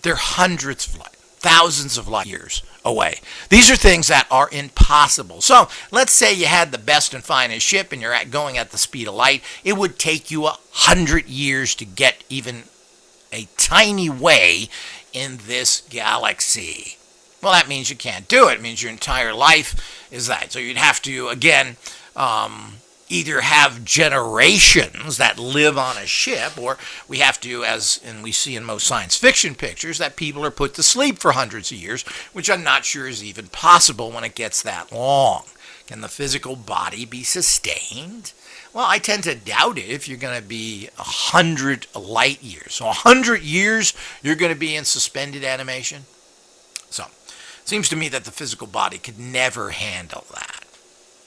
they're hundreds of light, thousands of light years away. These are things that are impossible. So let's say you had the best and finest ship and you're going at the speed of light. It would take you 100 years to get even a tiny way in this galaxy. Well, that means you can't do it. It means your entire life is that. So you'd have to, again, either have generations that live on a ship, or we have to, as and we see in most science fiction pictures, that people are put to sleep for hundreds of years, which I'm not sure is even possible when it gets that long. Can the physical body be sustained? Well, I tend to doubt it if you're going to be 100 light years. So 100 years you're going to be in suspended animation? So it seems to me that the physical body could never handle that.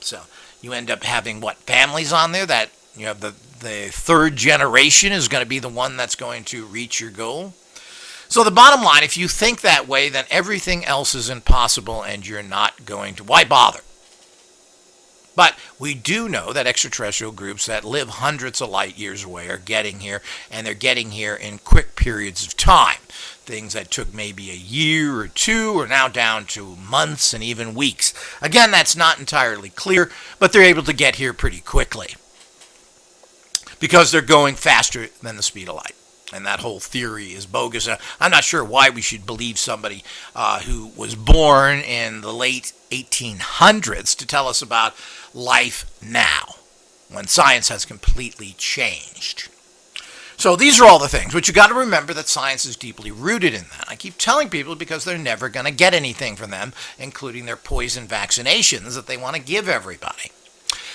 So you end up having, what, families on there that you have the third generation is going to be the one that's going to reach your goal. So the bottom line, if you think that way, then everything else is impossible and you're not going to. Why bother? But we do know that extraterrestrial groups that live hundreds of light years away are getting here, and they're getting here in quick periods of time. Things that took maybe a year or two are now down to months and even weeks. Again, that's not entirely clear, but they're able to get here pretty quickly because they're going faster than the speed of light. And that whole theory is bogus. I'm not sure why we should believe somebody who was born in the late 1800s to tell us about life now, when science has completely changed. So these are all the things, but you got to remember that science is deeply rooted in that. I keep telling people because they're never going to get anything from them, including their poison vaccinations that they want to give everybody.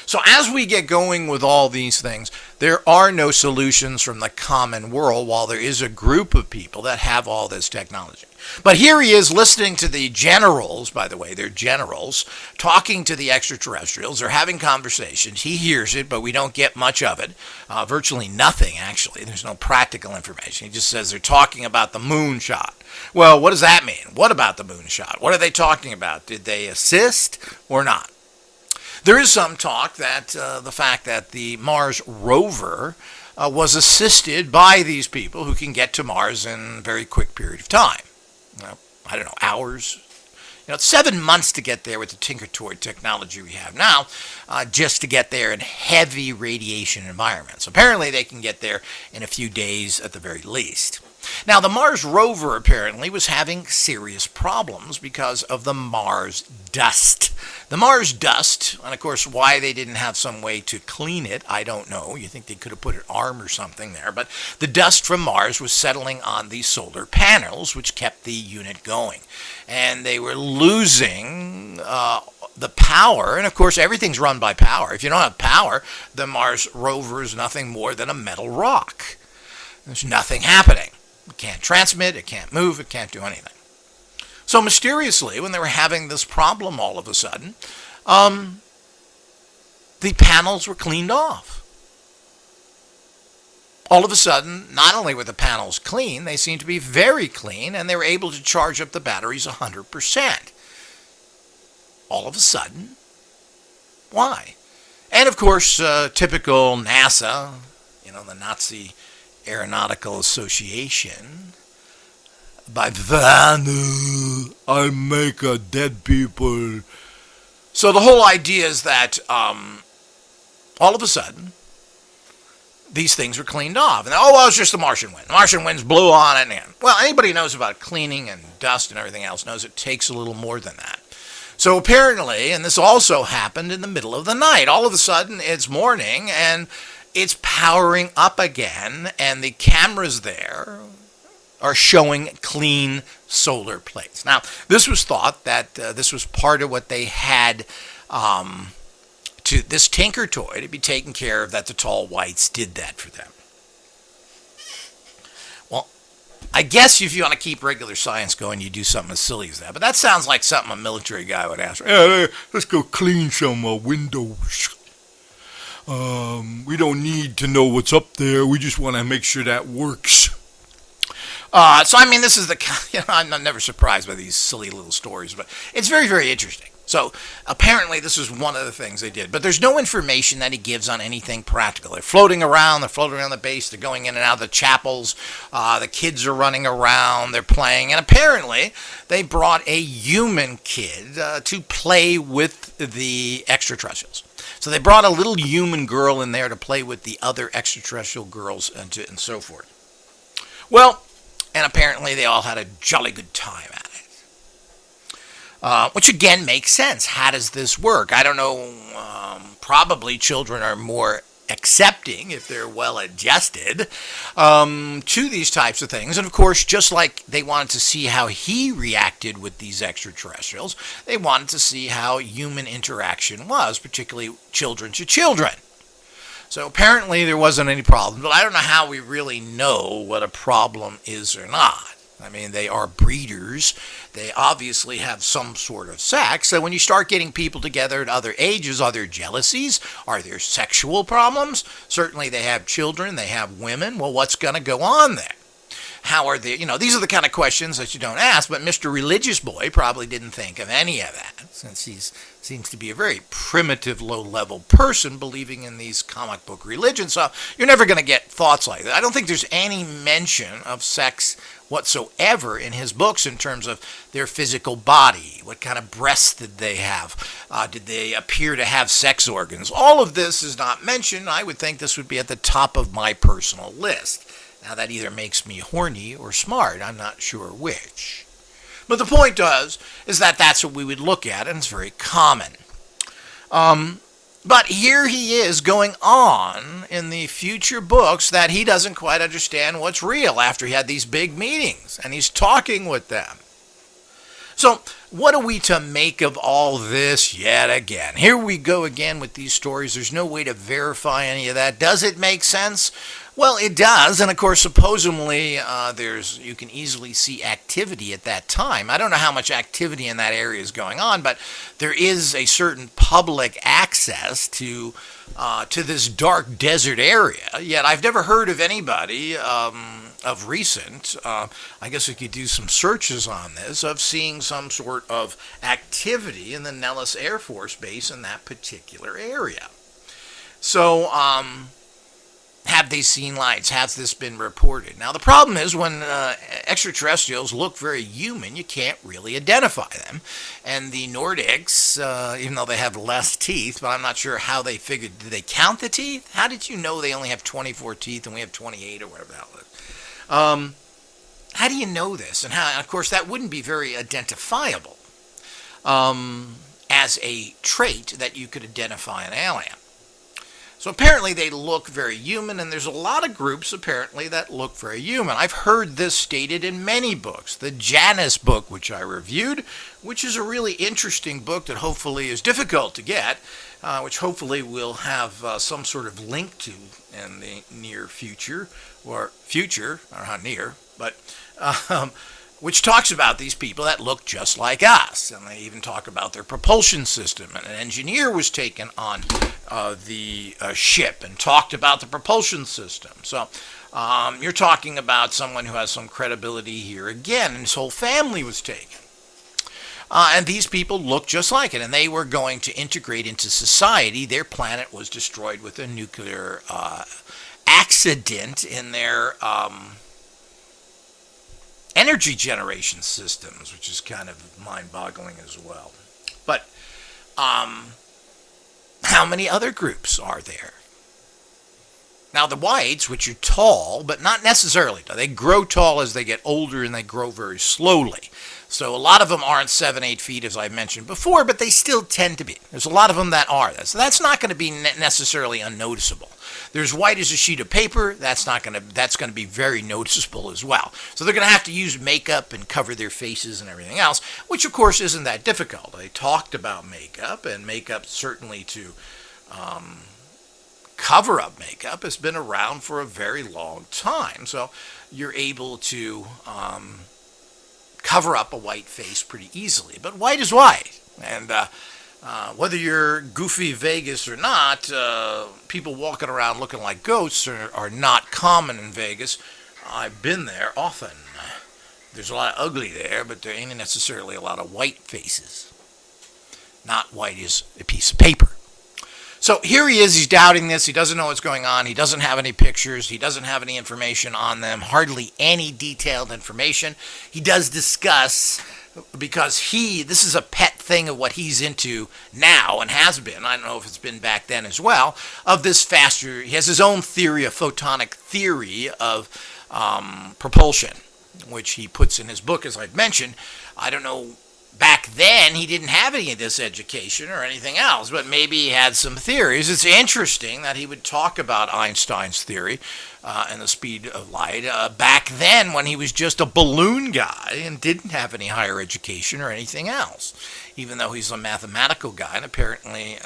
So as we get going with all these things, there are no solutions from the common world, while there is a group of people that have all this technology. But here he is listening to the generals, by the way, they're generals, talking to the extraterrestrials. They're having conversations. He hears it, but we don't get much of it. Virtually nothing, actually. There's no practical information. He just says they're talking about the moonshot. Well, what does that mean? What about the moonshot? What are they talking about? Did they assist or not? There is some talk that the fact that the Mars rover was assisted by these people who can get to Mars in a very quick period of time. I don't know, hours. It's 7 months to get there with the Tinkertoy technology we have now, just to get there in heavy radiation environments. Apparently they can get there in a few days at the very least. Now, the Mars rover apparently was having serious problems because of the Mars dust. The Mars dust, and of course why they didn't have some way to clean it, I don't know. You think they could have put an arm or something there, but the dust from Mars was settling on the solar panels, which kept the unit going. And they were losing the power, and of course everything's run by power. If you don't have power, the Mars rover is nothing more than a metal rock. There's nothing happening. It can't transmit, it can't move, it can't do anything. So mysteriously, when they were having this problem all of a sudden, the panels were cleaned off. All of a sudden, not only were the panels clean, they seemed to be very clean, and they were able to charge up the batteries 100%. All of a sudden, why? And of course, typical NASA, the Nazi Aeronautical Association, by Vanu, I make a dead people. So the whole idea is that all of a sudden, these things were cleaned off. And it's just the Martian wind. The Martian winds blew on it. And, well, anybody who knows about cleaning and dust and everything else knows it takes a little more than that. So apparently, and this also happened in the middle of the night, all of a sudden it's morning and it's powering up again, and the cameras there are showing clean solar plates. Now, this was thought that this was part of what they had to this Tinkertoy to be taken care of, that the tall whites did that for them. Well, I guess if you want to keep regular science going, you do something as silly as that. But that sounds like something a military guy would ask. Yeah, let's go clean some windows. We don't need to know what's up there. We just want to make sure that works. So, I mean, this is I'm never surprised by these silly little stories, but it's very, very interesting. So, apparently, this is one of the things they did. But there's no information that he gives on anything practical. They're floating around the base, they're going in and out of the chapels, the kids are running around, they're playing, and apparently, they brought a human kid to play with the extraterrestrials. So they brought a little human girl in there to play with the other extraterrestrial girls and so forth. Well, and apparently they all had a jolly good time at it. which again makes sense. How does this work? I don't know. Probably children are more accepting if they're well adjusted to these types of things. And of course, just like they wanted to see how he reacted with these extraterrestrials, they wanted to see how human interaction was, particularly children to children. So apparently there wasn't any problem, but I don't know how we really know what a problem is or not. I mean, they are breeders. They obviously have some sort of sex. So when you start getting people together at other ages, are there jealousies? Are there sexual problems? Certainly they have children. They have women. Well, what's going to go on there? How are they? These are the kind of questions that you don't ask, but Mr. Religious Boy probably didn't think of any of that, since he seems to be a very primitive, low-level person believing in these comic book religions. So you're never going to get thoughts like that. I don't think there's any mention of sex whatsoever in his books in terms of their physical body. What kind of breasts did they have? Did they appear to have sex organs? All of this is not mentioned. I would think this would be at the top of my personal list. Now, that either makes me horny or smart. I'm not sure which. But the point is that that's what we would look at, and it's very common. But here he is going on in the future books that he doesn't quite understand what's real after he had these big meetings, and he's talking with them. So, what are we to make of all this yet again? Here we go again with these stories. There's no way to verify any of that. Does it make sense? Well, it does, and of course, supposedly, you can easily see activity at that time. I don't know how much activity in that area is going on, but there is a certain public access to this dark desert area. Yet, I've never heard of anybody of recent. I guess we could do some searches on this of seeing some sort of activity in the Nellis Air Force Base in that particular area. So, have they seen lights? Has this been reported? Now, the problem is when extraterrestrials look very human, you can't really identify them. And the Nordics, even though they have less teeth, but I'm not sure how they figured, did they count the teeth? How did you know they only have 24 teeth and we have 28 or whatever the hell it is? How do you know this? And of course, that wouldn't be very identifiable as a trait that you could identify an alien. So apparently they look very human, and there's a lot of groups apparently that look very human. I've heard this stated in many books. The Janus book, which I reviewed, which is a really interesting book that hopefully is difficult to get, which hopefully we'll have some sort of link to in the near future, or not near, but which talks about these people that look just like us. And they even talk about their propulsion system. And an engineer was taken on the ship and talked about the propulsion system. So you're talking about someone who has some credibility here again. And his whole family was taken. And these people look just like it. And they were going to integrate into society. Their planet was destroyed with a nuclear accident in their energy generation systems, which is kind of mind-boggling as well. But how many other groups are there? Now, the whites, which are tall, but not necessarily. They grow tall as they get older, and they grow very slowly. So a lot of them aren't 7-8 feet, as I mentioned before, but they still tend to be. There's a lot of them that are. So that's not going to be necessarily unnoticeable. There's white as a sheet of paper. That's going to be very noticeable as well. So they're going to have to use makeup and cover their faces and everything else, which of course isn't that difficult. They talked about makeup, and makeup certainly to cover up makeup has been around for a very long time. So you're able to cover up a white face pretty easily. But white is white. And whether you're goofy Vegas or not, people walking around looking like ghosts are not common in Vegas. I've been there often. There's a lot of ugly there, but there ain't necessarily a lot of white faces. Not white as a piece of paper. So here he is, he's doubting this, he doesn't know what's going on, he doesn't have any pictures, he doesn't have any information on them, hardly any detailed information. He does discuss, because this is a pet thing of what he's into now, and has been, I don't know if it's been back then as well, of this faster, he has his own theory, a photonic theory of propulsion, which he puts in his book, as I've mentioned. I don't know back then he didn't have any of this education or anything else, but maybe he had some theories. It's interesting that he would talk about Einstein's theory and the speed of light back then when he was just a balloon guy and didn't have any higher education or anything else, even though he's a mathematical guy and apparently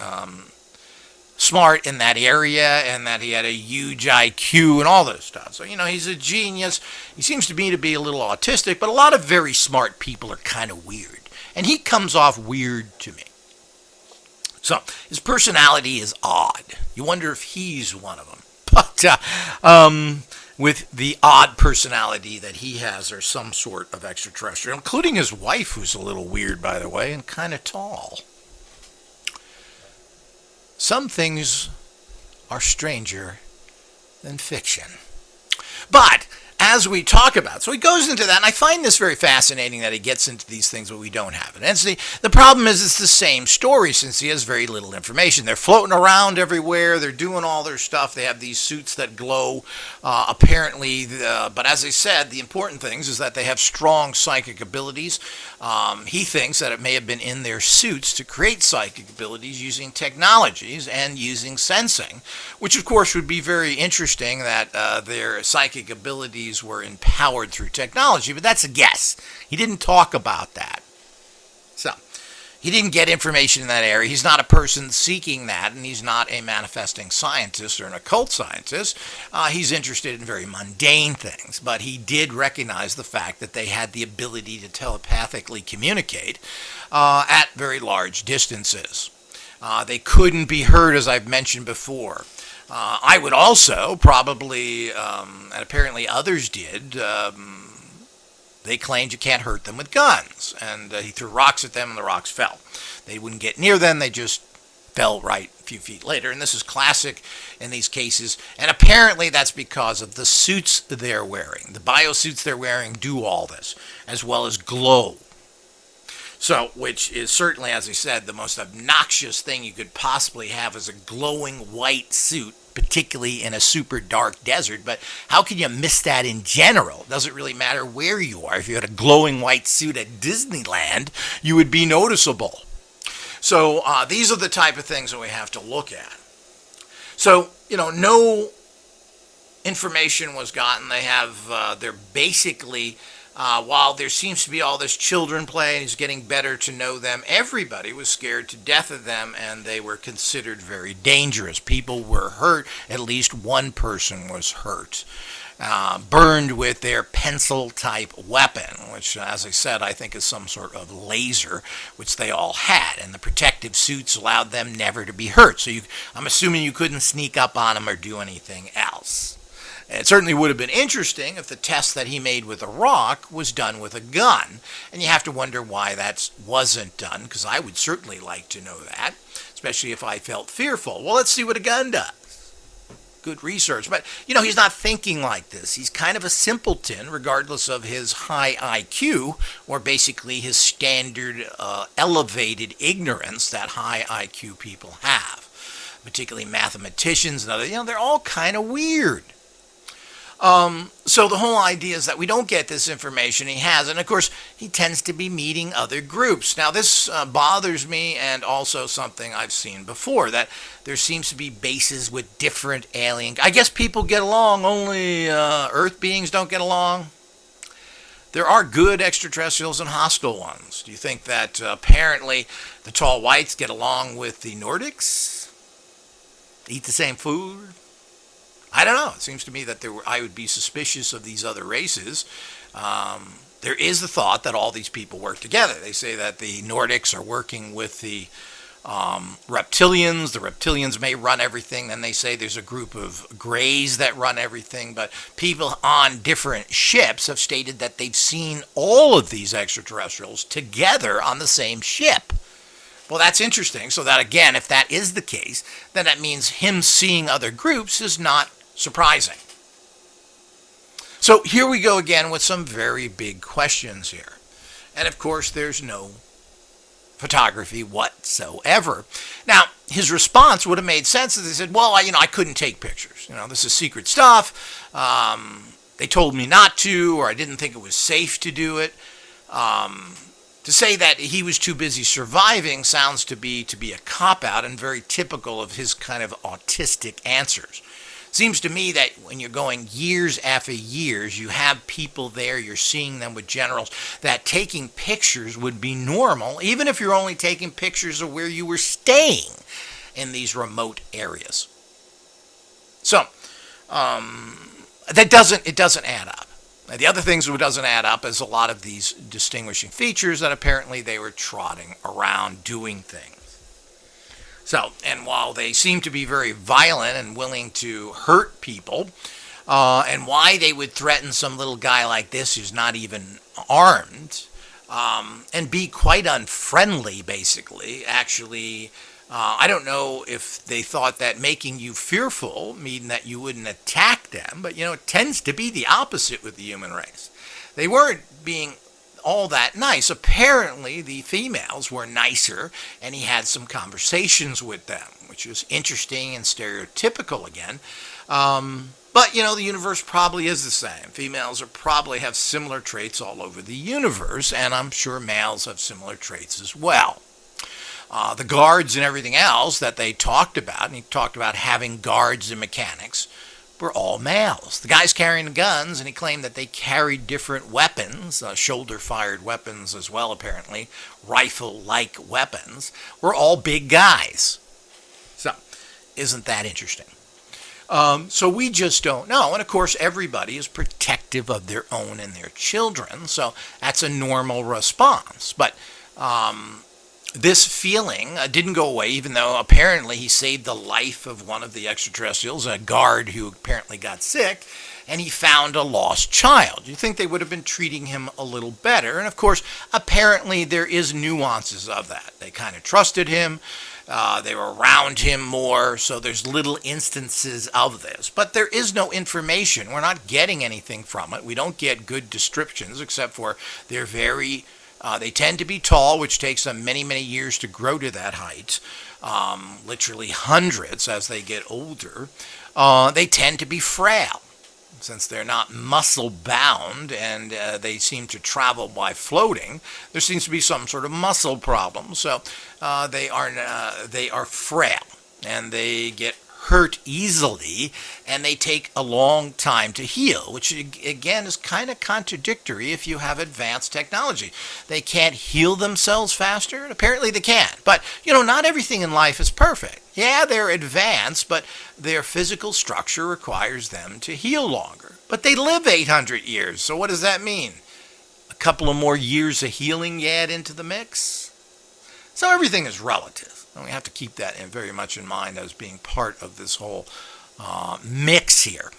smart in that area and that he had a huge IQ and all this stuff. So, he's a genius. He seems to me to be a little autistic, but a lot of very smart people are kind of weird. And he comes off weird to me. So, his personality is odd. You wonder if he's one of them. But with the odd personality that he has, or some sort of extraterrestrial, including his wife, who's a little weird, by the way, and kind of tall. Some things are stranger than fiction. But as we talk about, so he goes into that, and I find this very fascinating that he gets into these things but we don't have it. And the problem is it's the same story since he has very little information. They're floating around everywhere. They're doing all their stuff. They have these suits that glow, apparently. But as I said, the important things is that they have strong psychic abilities. He thinks that it may have been in their suits to create psychic abilities using technologies and using sensing, which of course would be very interesting that their psychic abilities were empowered through technology, but that's a guess. He didn't talk about that. So, he didn't get information in that area. He's not a person seeking that, and he's not a manifesting scientist or an occult scientist. He's interested in very mundane things, but he did recognize the fact that they had the ability to telepathically communicate at very large distances. They couldn't be heard, as I've mentioned before. I would also probably, and apparently others did, they claimed you can't hurt them with guns. And he threw rocks at them and the rocks fell. They wouldn't get near them, they just fell right a few feet later. And this is classic in these cases. And apparently that's because of the suits they're wearing. The biosuits they're wearing do all this, as well as glow. So, which is certainly, as I said, the most obnoxious thing you could possibly have is a glowing white suit, particularly in a super dark desert. But how can you miss that in general? It doesn't really matter where you are. If you had a glowing white suit at Disneyland, you would be noticeable. So, these are the type of things that we have to look at. So, no information was gotten. They have, they're basically... while there seems to be all this children play and he's getting better to know them, everybody was scared to death of them and they were considered very dangerous. People were hurt. At least one person was hurt. Burned with their pencil-type weapon, which, as I said, I think is some sort of laser, which they all had. And the protective suits allowed them never to be hurt. So I'm assuming you couldn't sneak up on them or do anything else. It certainly would have been interesting if the test that he made with a rock was done with a gun. And you have to wonder why that wasn't done, because I would certainly like to know that, especially if I felt fearful. Well, let's see what a gun does. Good research. But, he's not thinking like this. He's kind of a simpleton, regardless of his high IQ, or basically his standard elevated ignorance that high IQ people have. Particularly mathematicians and other, they're all kind of weird. So the whole idea is that we don't get this information he has, and of course he tends to be meeting other groups. Now this bothers me, and also something I've seen before, that there seems to be bases with different alien... I guess people get along, only Earth beings don't get along. There are good extraterrestrials and hostile ones. Do you think that apparently the tall whites get along with the Nordics? Eat the same food? I don't know. It seems to me that I would be suspicious of these other races. There is the thought that all these people work together. They say that the Nordics are working with the reptilians. The reptilians may run everything. Then they say there's a group of grays that run everything. But people on different ships have stated that they've seen all of these extraterrestrials together on the same ship. Well, that's interesting. So that, again, if that is the case, then that means him seeing other groups is not surprising. So here we go again with some very big questions here. And of course, there's no photography whatsoever. Now, his response would have made sense if they said, well, I couldn't take pictures. This is secret stuff. They told me not to, or I didn't think it was safe to do it. To say that he was too busy surviving sounds to be a cop-out and very typical of his kind of autistic answers. Seems to me that when you're going years after years, you have people there, you're seeing them with generals, that taking pictures would be normal, even if you're only taking pictures of where you were staying in these remote areas. So, it doesn't add up. Now, the other things that doesn't add up is a lot of these distinguishing features that apparently they were trotting around doing things. So, and while they seem to be very violent and willing to hurt people, and why they would threaten some little guy like this who's not even armed, and be quite unfriendly, basically, actually, I don't know if they thought that making you fearful mean that you wouldn't attack them, but it tends to be the opposite with the human race. They weren't being all that nice. Apparently, the females were nicer, and he had some conversations with them, which was interesting and stereotypical again. But, the universe probably is the same. Females probably have similar traits all over the universe, and I'm sure males have similar traits as well. The guards and everything else that they talked about, and he talked about having guards and mechanics, were all males. The guys carrying the guns, and he claimed that they carried different weapons, shoulder-fired weapons as well, apparently, rifle-like weapons, were all big guys. So, isn't that interesting? So we just don't know. And of course, everybody is protective of their own and their children, so that's a normal response. But this feeling didn't go away, even though apparently he saved the life of one of the extraterrestrials, a guard who apparently got sick, and he found a lost child. You'd think they would have been treating him a little better. And of course, apparently there is nuances of that. They kind of trusted him. They were around him more, so there's little instances of this. But there is no information. We're not getting anything from it. We don't get good descriptions, except for they're they tend to be tall, which takes them many, many years to grow to that height, literally hundreds as they get older. They tend to be frail, since they're not muscle-bound and they seem to travel by floating. There seems to be some sort of muscle problem, so they are frail, and they get hurt easily, and they take a long time to heal, which again is kind of contradictory if you have advanced technology. They can't heal themselves faster, and apparently they can. But, not everything in life is perfect. Yeah, they're advanced, but their physical structure requires them to heal longer. But they live 800 years, so what does that mean? A couple of more years of healing you add into the mix? So everything is relative. And we have to keep that very much in mind as being part of this whole mix here.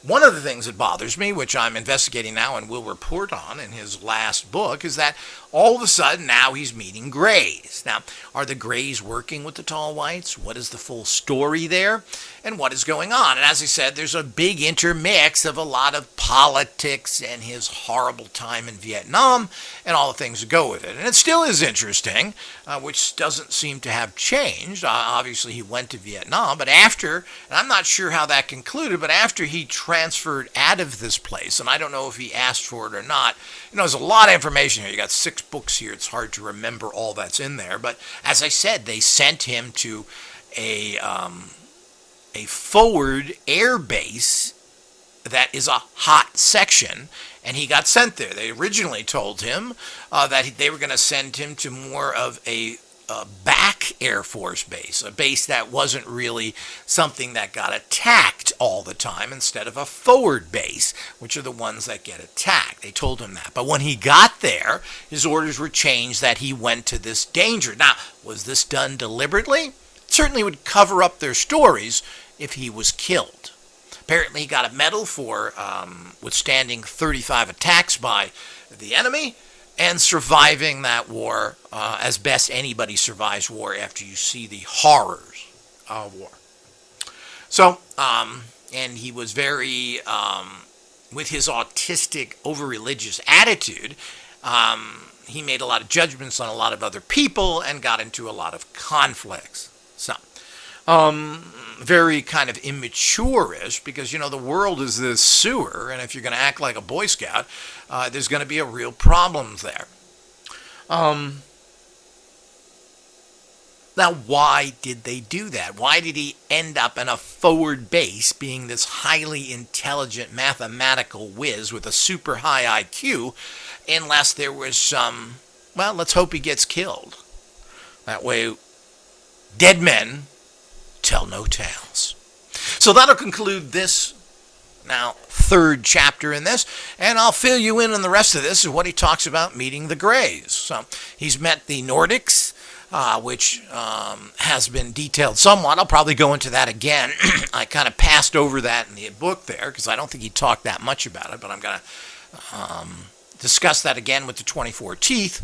One of the things that bothers me, which I'm investigating now and will report on in his last book, is that all of a sudden now he's meeting Greys. Now, are the Greys working with the Tall Whites? What is the full story there? And what is going on? And as I said, there's a big intermix of a lot of politics and his horrible time in Vietnam and all the things that go with it. And it still is interesting, which doesn't seem to have changed. Obviously, he went to Vietnam, but after, and I'm not sure how that concluded, but after he transferred out of this place, and I don't know if he asked for it or not. There's a lot of information here. You got 6 books here. It's hard to remember all that's in there. But as I said, they sent him to a forward air base that is a hot section, and he got sent there. They originally told him that they were going to send him to more of a back Air Force base, a base that wasn't really something that got attacked all the time, instead of a forward base, which are the ones that get attacked. They told him that. But when he got there, his orders were changed that he went to this danger. Now, was this done deliberately? It certainly would cover up their stories if he was killed. Apparently, he got a medal for withstanding 35 attacks by the enemy and surviving that war as best anybody survives war after you see the horrors of war. So, and he was very, with his autistic, over-religious attitude, he made a lot of judgments on a lot of other people and got into a lot of conflicts. So, very kind of immature-ish, because, the world is this sewer, and if you're going to act like a Boy Scout, there's going to be a real problem there. Now, why did they do that? Why did he end up in a forward base being this highly intelligent mathematical whiz with a super high IQ unless there was some, well, let's hope he gets killed. That way, dead men tell no tales. So that'll conclude this now third chapter in this, and I'll fill you in on the rest of this is what he talks about meeting the Greys. So he's met the Nordics, which has been detailed somewhat. I'll probably go into that again. I kind of passed over that in the book there because I don't think he talked that much about it, but I'm going to discuss that again with the 24 teeth.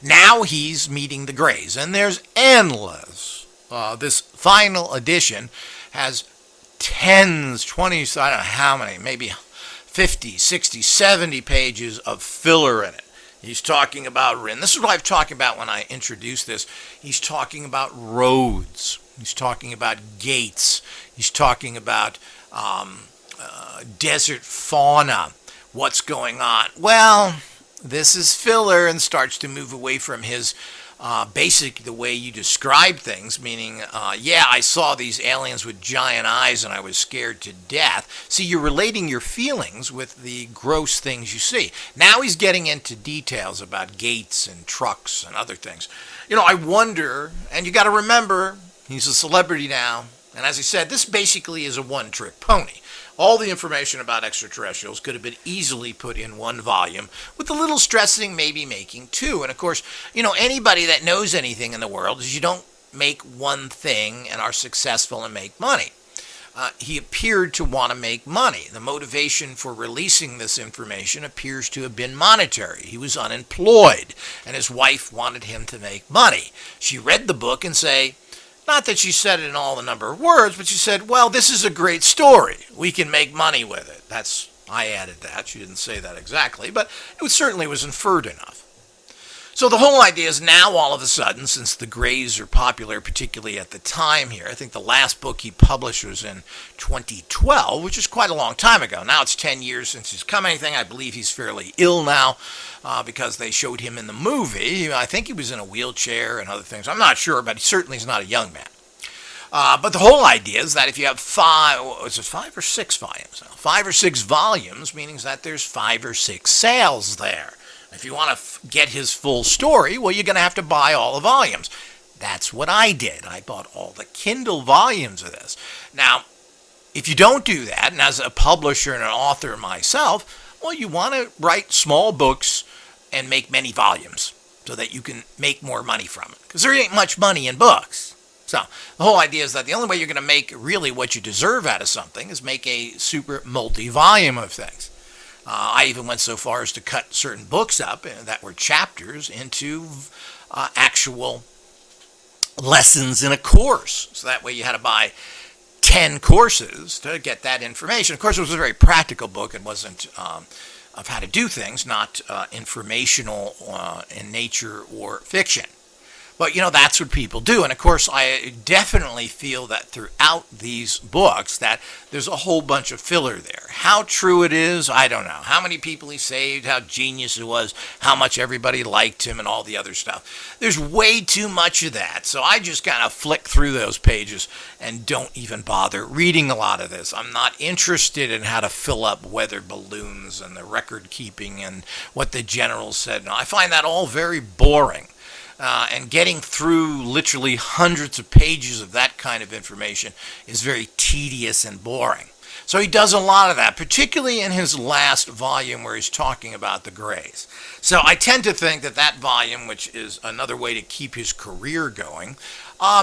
Now he's meeting the Greys, and there's endless. This final edition has tens, 20s, I don't know how many, maybe 50, 60, 70 pages of filler in it. He's talking about, and this is what I've talked about when I introduced this, he's talking about roads. He's talking about gates. He's talking about desert fauna. What's going on? Well, this is filler and starts to move away from his basic, the way you describe things, meaning, yeah, I saw these aliens with giant eyes and I was scared to death. See, you're relating your feelings with the gross things you see. Now he's getting into details about gates and trucks and other things. You know, I wonder, and you got to remember, he's a celebrity now, and as I said, this basically is a one-trick pony. All the information about extraterrestrials could have been easily put in one volume, with a little stressing, maybe making two. And of course, you know, anybody that knows anything in the world is you don't make one thing and are successful and make money. He appeared to want to make money. The motivation for releasing this information appears to have been monetary. He was unemployed, and his wife wanted him to make money. She read the book and say, not that she said it in all the number of words, but she said, well, this is a great story. We can make money with it. I added that. She didn't say that exactly, but it certainly was inferred enough. So the whole idea is now all of a sudden, since the Greys are popular, particularly at the time here, I think the last book he published was in 2012, which is quite a long time ago. Now it's 10 years since he's come anything. I believe he's fairly ill now because they showed him in the movie. I think he was in a wheelchair and other things. I'm not sure, but he certainly is not a young man. But the whole idea is that if you have 5 or 6 volumes? 5 or 6 volumes, meaning that there's 5 or 6 sales there. If you want to get his full story, well, you're going to have to buy all the volumes. That's what I did. I bought all the Kindle volumes of this. Now, if you don't do that, and as a publisher and an author myself, well, you want to write small books and make many volumes so that you can make more money from it. Because there ain't much money in books. So the whole idea is that the only way you're going to make really what you deserve out of something is make a super multi-volume of things. I even went so far as to cut certain books up that were chapters into actual lessons in a course. So that way you had to buy 10 courses to get that information. Of course, it was a very practical book. It wasn't of how to do things, not informational in nature or fiction. But, you know, that's what people do. And, of course, I definitely feel that throughout these books that there's a whole bunch of filler there. How true it is, I don't know. How many people he saved, how genius it was, how much everybody liked him, and all the other stuff. There's way too much of that. So I just kind of flick through those pages and don't even bother reading a lot of this. I'm not interested in how to fill up weather balloons and the record keeping and what the generals said. No, I find that all very boring. And getting through literally hundreds of pages of that kind of information is very tedious and boring. So he does a lot of that, particularly in his last volume where he's talking about the Greys. So I tend to think that that volume, which is another way to keep his career going,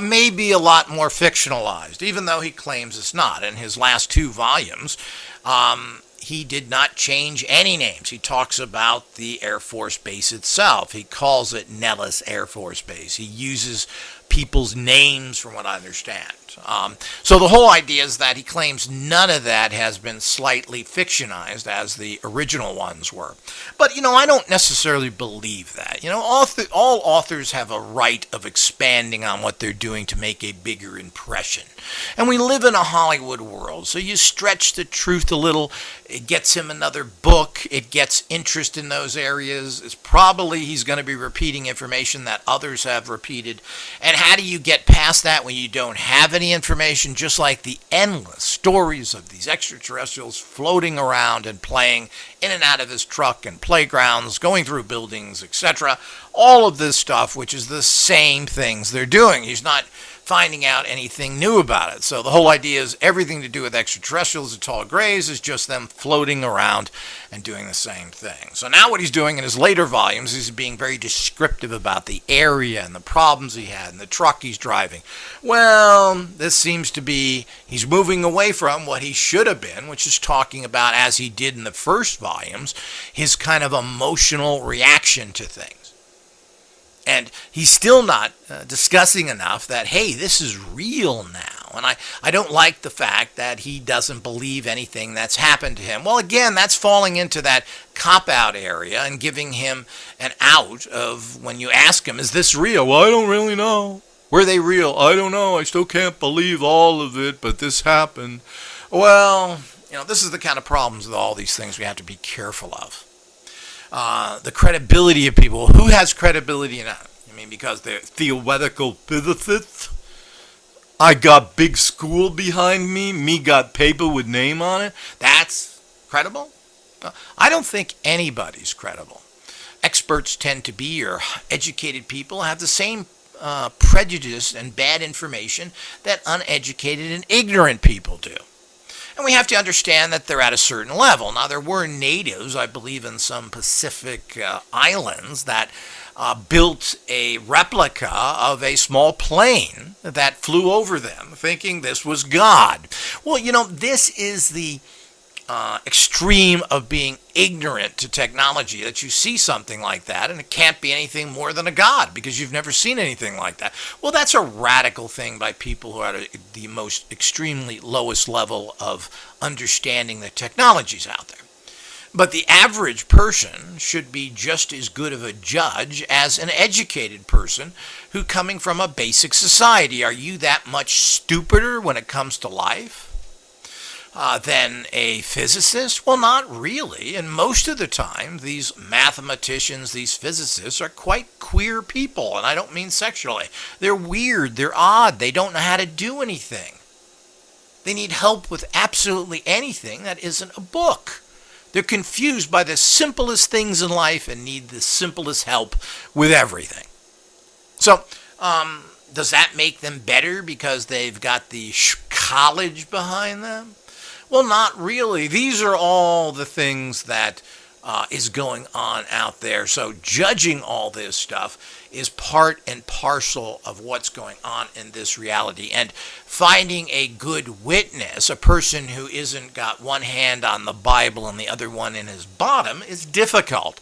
may be a lot more fictionalized, even though he claims it's not. In his last 2 volumes, he did not change any names. He talks about the Air Force Base itself. He calls it Nellis Air Force Base. He uses people's names, from what I understand. So the whole idea is that he claims none of that has been slightly fictionized as the original ones were. But, I don't necessarily believe that. All authors have a right of expanding on what they're doing to make a bigger impression. And we live in a Hollywood world, so you stretch the truth a little, it gets him another book, it gets interest in those areas. It's probably he's going to be repeating information that others have repeated. And how do you get past that when you don't have any information? Just like the endless stories of these extraterrestrials floating around and playing in and out of his truck and playgrounds, going through buildings, etc. All of this stuff, which is the same things they're doing. He's not finding out anything new about it. So the whole idea is everything to do with extraterrestrials, the tall grays, is just them floating around and doing the same thing. So now what he's doing in his later volumes is being very descriptive about the area and the problems he had and the truck he's driving. Well, this seems to be, he's moving away from what he should have been, which is talking about, as he did in the first volumes, his kind of emotional reaction to things. And he's still not discussing enough that, hey, this is real now. And I don't like the fact that he doesn't believe anything that's happened to him. Well, again, that's falling into that cop-out area and giving him an out of when you ask him, is this real? Well, I don't really know. Were they real? I don't know. I still can't believe all of it, but this happened. Well, this is the kind of problems with all these things we have to be careful of. The credibility of people. Who has credibility in that? Because they're theoretical physicists. I got big school behind me. Me got paper with name on it. That's credible? I don't think anybody's credible. Experts tend to be, or educated people have the same prejudice and bad information that uneducated and ignorant people do. And we have to understand that they're at a certain level. Now, there were natives, I believe, in some Pacific islands that built a replica of a small plane that flew over them, thinking this was God. Well, this is the extreme of being ignorant to technology, that you see something like that and it can't be anything more than a god because you've never seen anything like that. Well, that's a radical thing by people who are at the most extremely lowest level of understanding the technologies out there. But the average person should be just as good of a judge as an educated person who, coming from a basic society, are you that much stupider when it comes to life than a physicist? Well, not really. And most of the time, these mathematicians, these physicists are quite queer people. And I don't mean sexually. They're weird. They're odd. They don't know how to do anything. They need help with absolutely anything that isn't a book. They're confused by the simplest things in life and need the simplest help with everything. So, does that make them better because they've got the college behind them? Well, not really. These are all the things that is going on out there. So judging all this stuff is part and parcel of what's going on in this reality. And finding a good witness, a person who isn't got one hand on the Bible and the other one in his bottom, is difficult.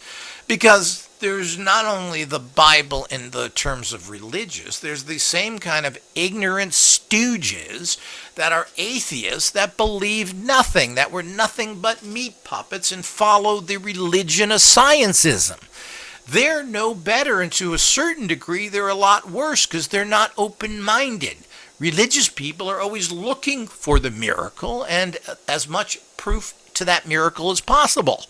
Because there's not only the Bible in the terms of religious, there's the same kind of ignorant stooges that are atheists that believe nothing, that were nothing but meat puppets and followed the religion of scientism. They're no better, and to a certain degree, they're a lot worse because they're not open-minded. Religious people are always looking for the miracle and as much proof to that miracle as possible,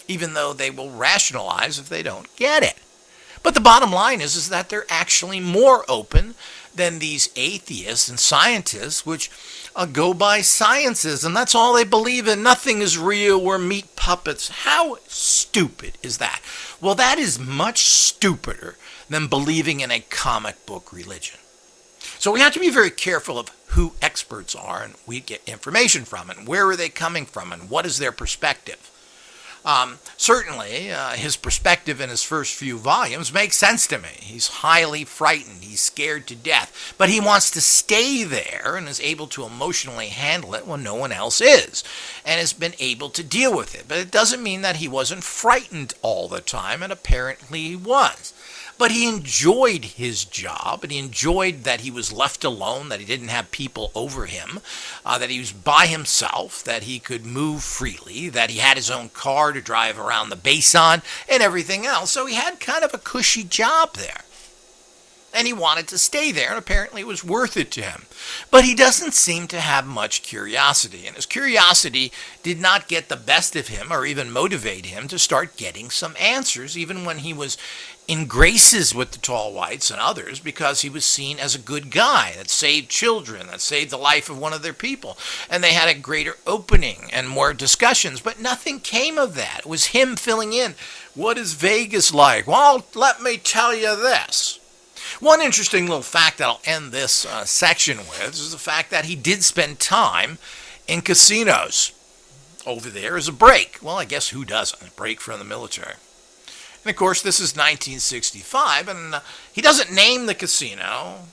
even though they will rationalize if they don't get it. But the bottom line is that they're actually more open than these atheists and scientists, which go by sciences, and that's all they believe in. Nothing is real. We're meat puppets. How stupid is that? Well, that is much stupider than believing in a comic book religion. So we have to be very careful of who experts are and we get information from, and where are they coming from, and what is their perspective. Certainly, his perspective in his first few volumes makes sense to me. He's highly frightened. He's scared to death. But he wants to stay there and is able to emotionally handle it when no one else is, and has been able to deal with it. But it doesn't mean that he wasn't frightened all the time, and apparently he was. But he enjoyed his job, and he enjoyed that he was left alone, that he didn't have people over him, that he was by himself, that he could move freely, that he had his own car to drive around the base on, and everything else. So he had kind of a cushy job there. And he wanted to stay there, and apparently it was worth it to him. But he doesn't seem to have much curiosity, and his curiosity did not get the best of him or even motivate him to start getting some answers, even when he was in graces with the tall whites and others, because he was seen as a good guy that saved children, that saved the life of one of their people. And they had a greater opening and more discussions, but nothing came of that. It was him filling in. What is Vegas like? Well, let me tell you this. One interesting little fact that I'll end this section with is the fact that he did spend time in casinos over there as a break. Well, I guess who doesn't? A break from the military. And of course, this is 1965, and he doesn't name the casino,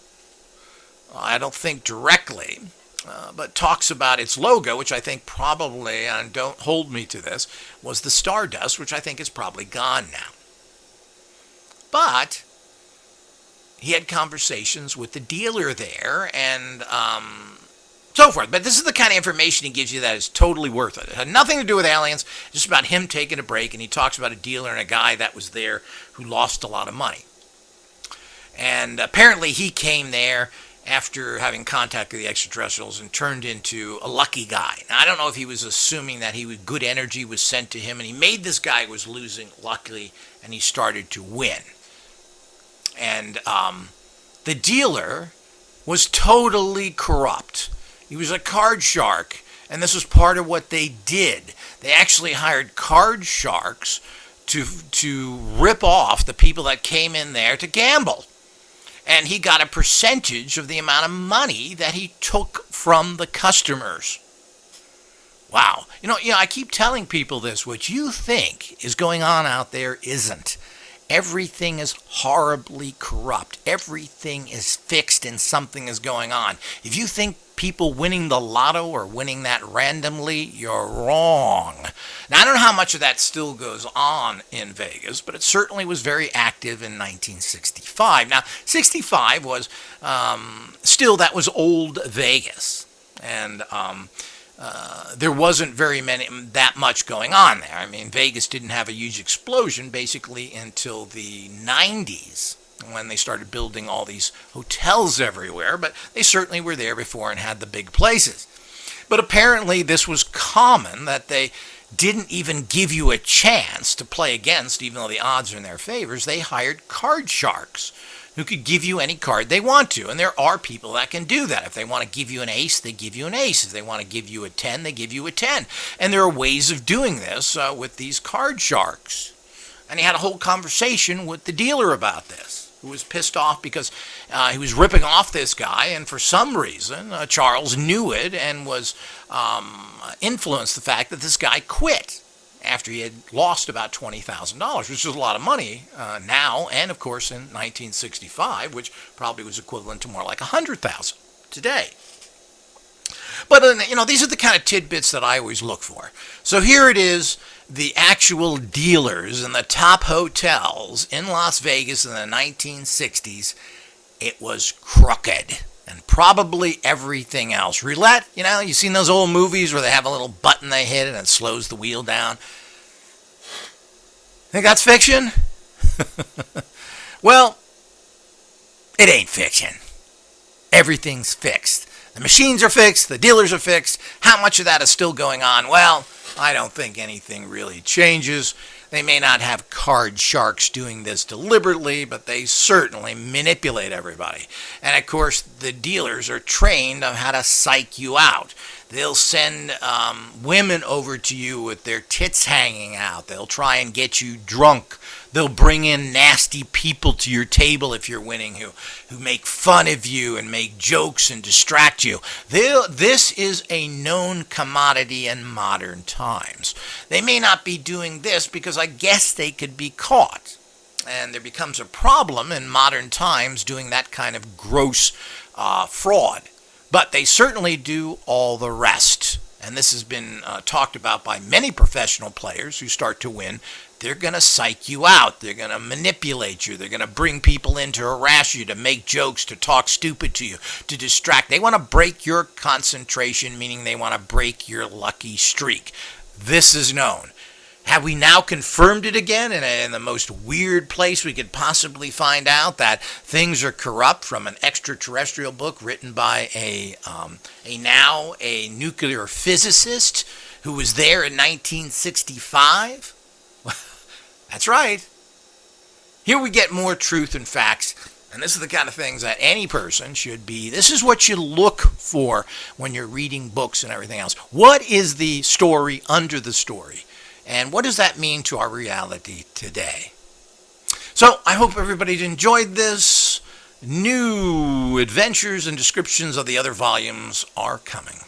I don't think directly, but talks about its logo, which I think probably, and don't hold me to this, was the Stardust, which I think is probably gone now. But he had conversations with the dealer there and so forth. But this is the kind of information he gives you that is totally worth it. It had nothing to do with aliens, just about him taking a break. And he talks about a dealer and a guy that was there who lost a lot of money. And apparently he came there after having contact with the extraterrestrials and turned into a lucky guy. Now, I don't know if he was assuming that good energy was sent to him, and he made this guy who was losing luckily, and he started to win. And the dealer was totally corrupt. He was a card shark, and this was part of what they did. They actually hired card sharks to rip off the people that came in there to gamble. And he got a percentage of the amount of money that he took from the customers. Wow. You know, I keep telling people this. What you think is going on out there isn't. Everything is horribly corrupt. Everything is fixed and something is going on. If you think people winning the lotto or winning that randomly, you're wrong. Now, I don't know how much of that still goes on in Vegas, but it certainly was very active in 1965. Now, 65 was that was old Vegas. And there wasn't that much going on there. I mean, Vegas didn't have a huge explosion basically until the 90s when they started building all these hotels everywhere, but they certainly were there before and had the big places. But apparently this was common, that they didn't even give you a chance to play against, even though the odds are in their favors. They hired card sharks who could give you any card they want to. And there are people that can do that. If they want to give you an ace, they give you an ace. If they want to give you a 10, they give you a 10. And there are ways of doing this with these card sharks. And he had a whole conversation with the dealer about this, who was pissed off because he was ripping off this guy. And for some reason, Charles knew it and was influenced the fact that this guy quit after he had lost about $20,000, which is a lot of money now, and of course in 1965, which probably was equivalent to more like $100,000 today. But these are the kind of tidbits that I always look for. So here it is, the actual dealers in the top hotels in Las Vegas in the 1960s. It was crooked. And probably everything else. Roulette, you've seen those old movies where they have a little button they hit and it slows the wheel down. Think that's fiction? Well, it ain't fiction. Everything's fixed. The machines are fixed. The dealers are fixed. How much of that is still going on? Well, I don't think anything really changes. They may not have card sharks doing this deliberately, but they certainly manipulate everybody. And of course, the dealers are trained on how to psych you out. They'll send women over to you with their tits hanging out. They'll try and get you drunk. They'll bring in nasty people to your table if you're winning who make fun of you and make jokes and distract you. This is a known commodity in modern times. They may not be doing this because I guess they could be caught. And there becomes a problem in modern times doing that kind of gross fraud. But they certainly do all the rest. and this has been talked about by many professional players who start to win, they're going to psych you out. They're going to manipulate you. They're going to bring people in to harass you, to make jokes, to talk stupid to you, to distract. They want to break your concentration, meaning they want to break your lucky streak. This is known. Have we now confirmed it again in the most weird place we could possibly find out that things are corrupt from an extraterrestrial book written by a nuclear physicist who was there in 1965? That's right. Here we get more truth and facts, and this is the kind of things that any person should be. This is what you look for when you're reading books and everything else. What is the story under the story? And what does that mean to our reality today? So I hope everybody enjoyed this. New adventures and descriptions of the other volumes are coming.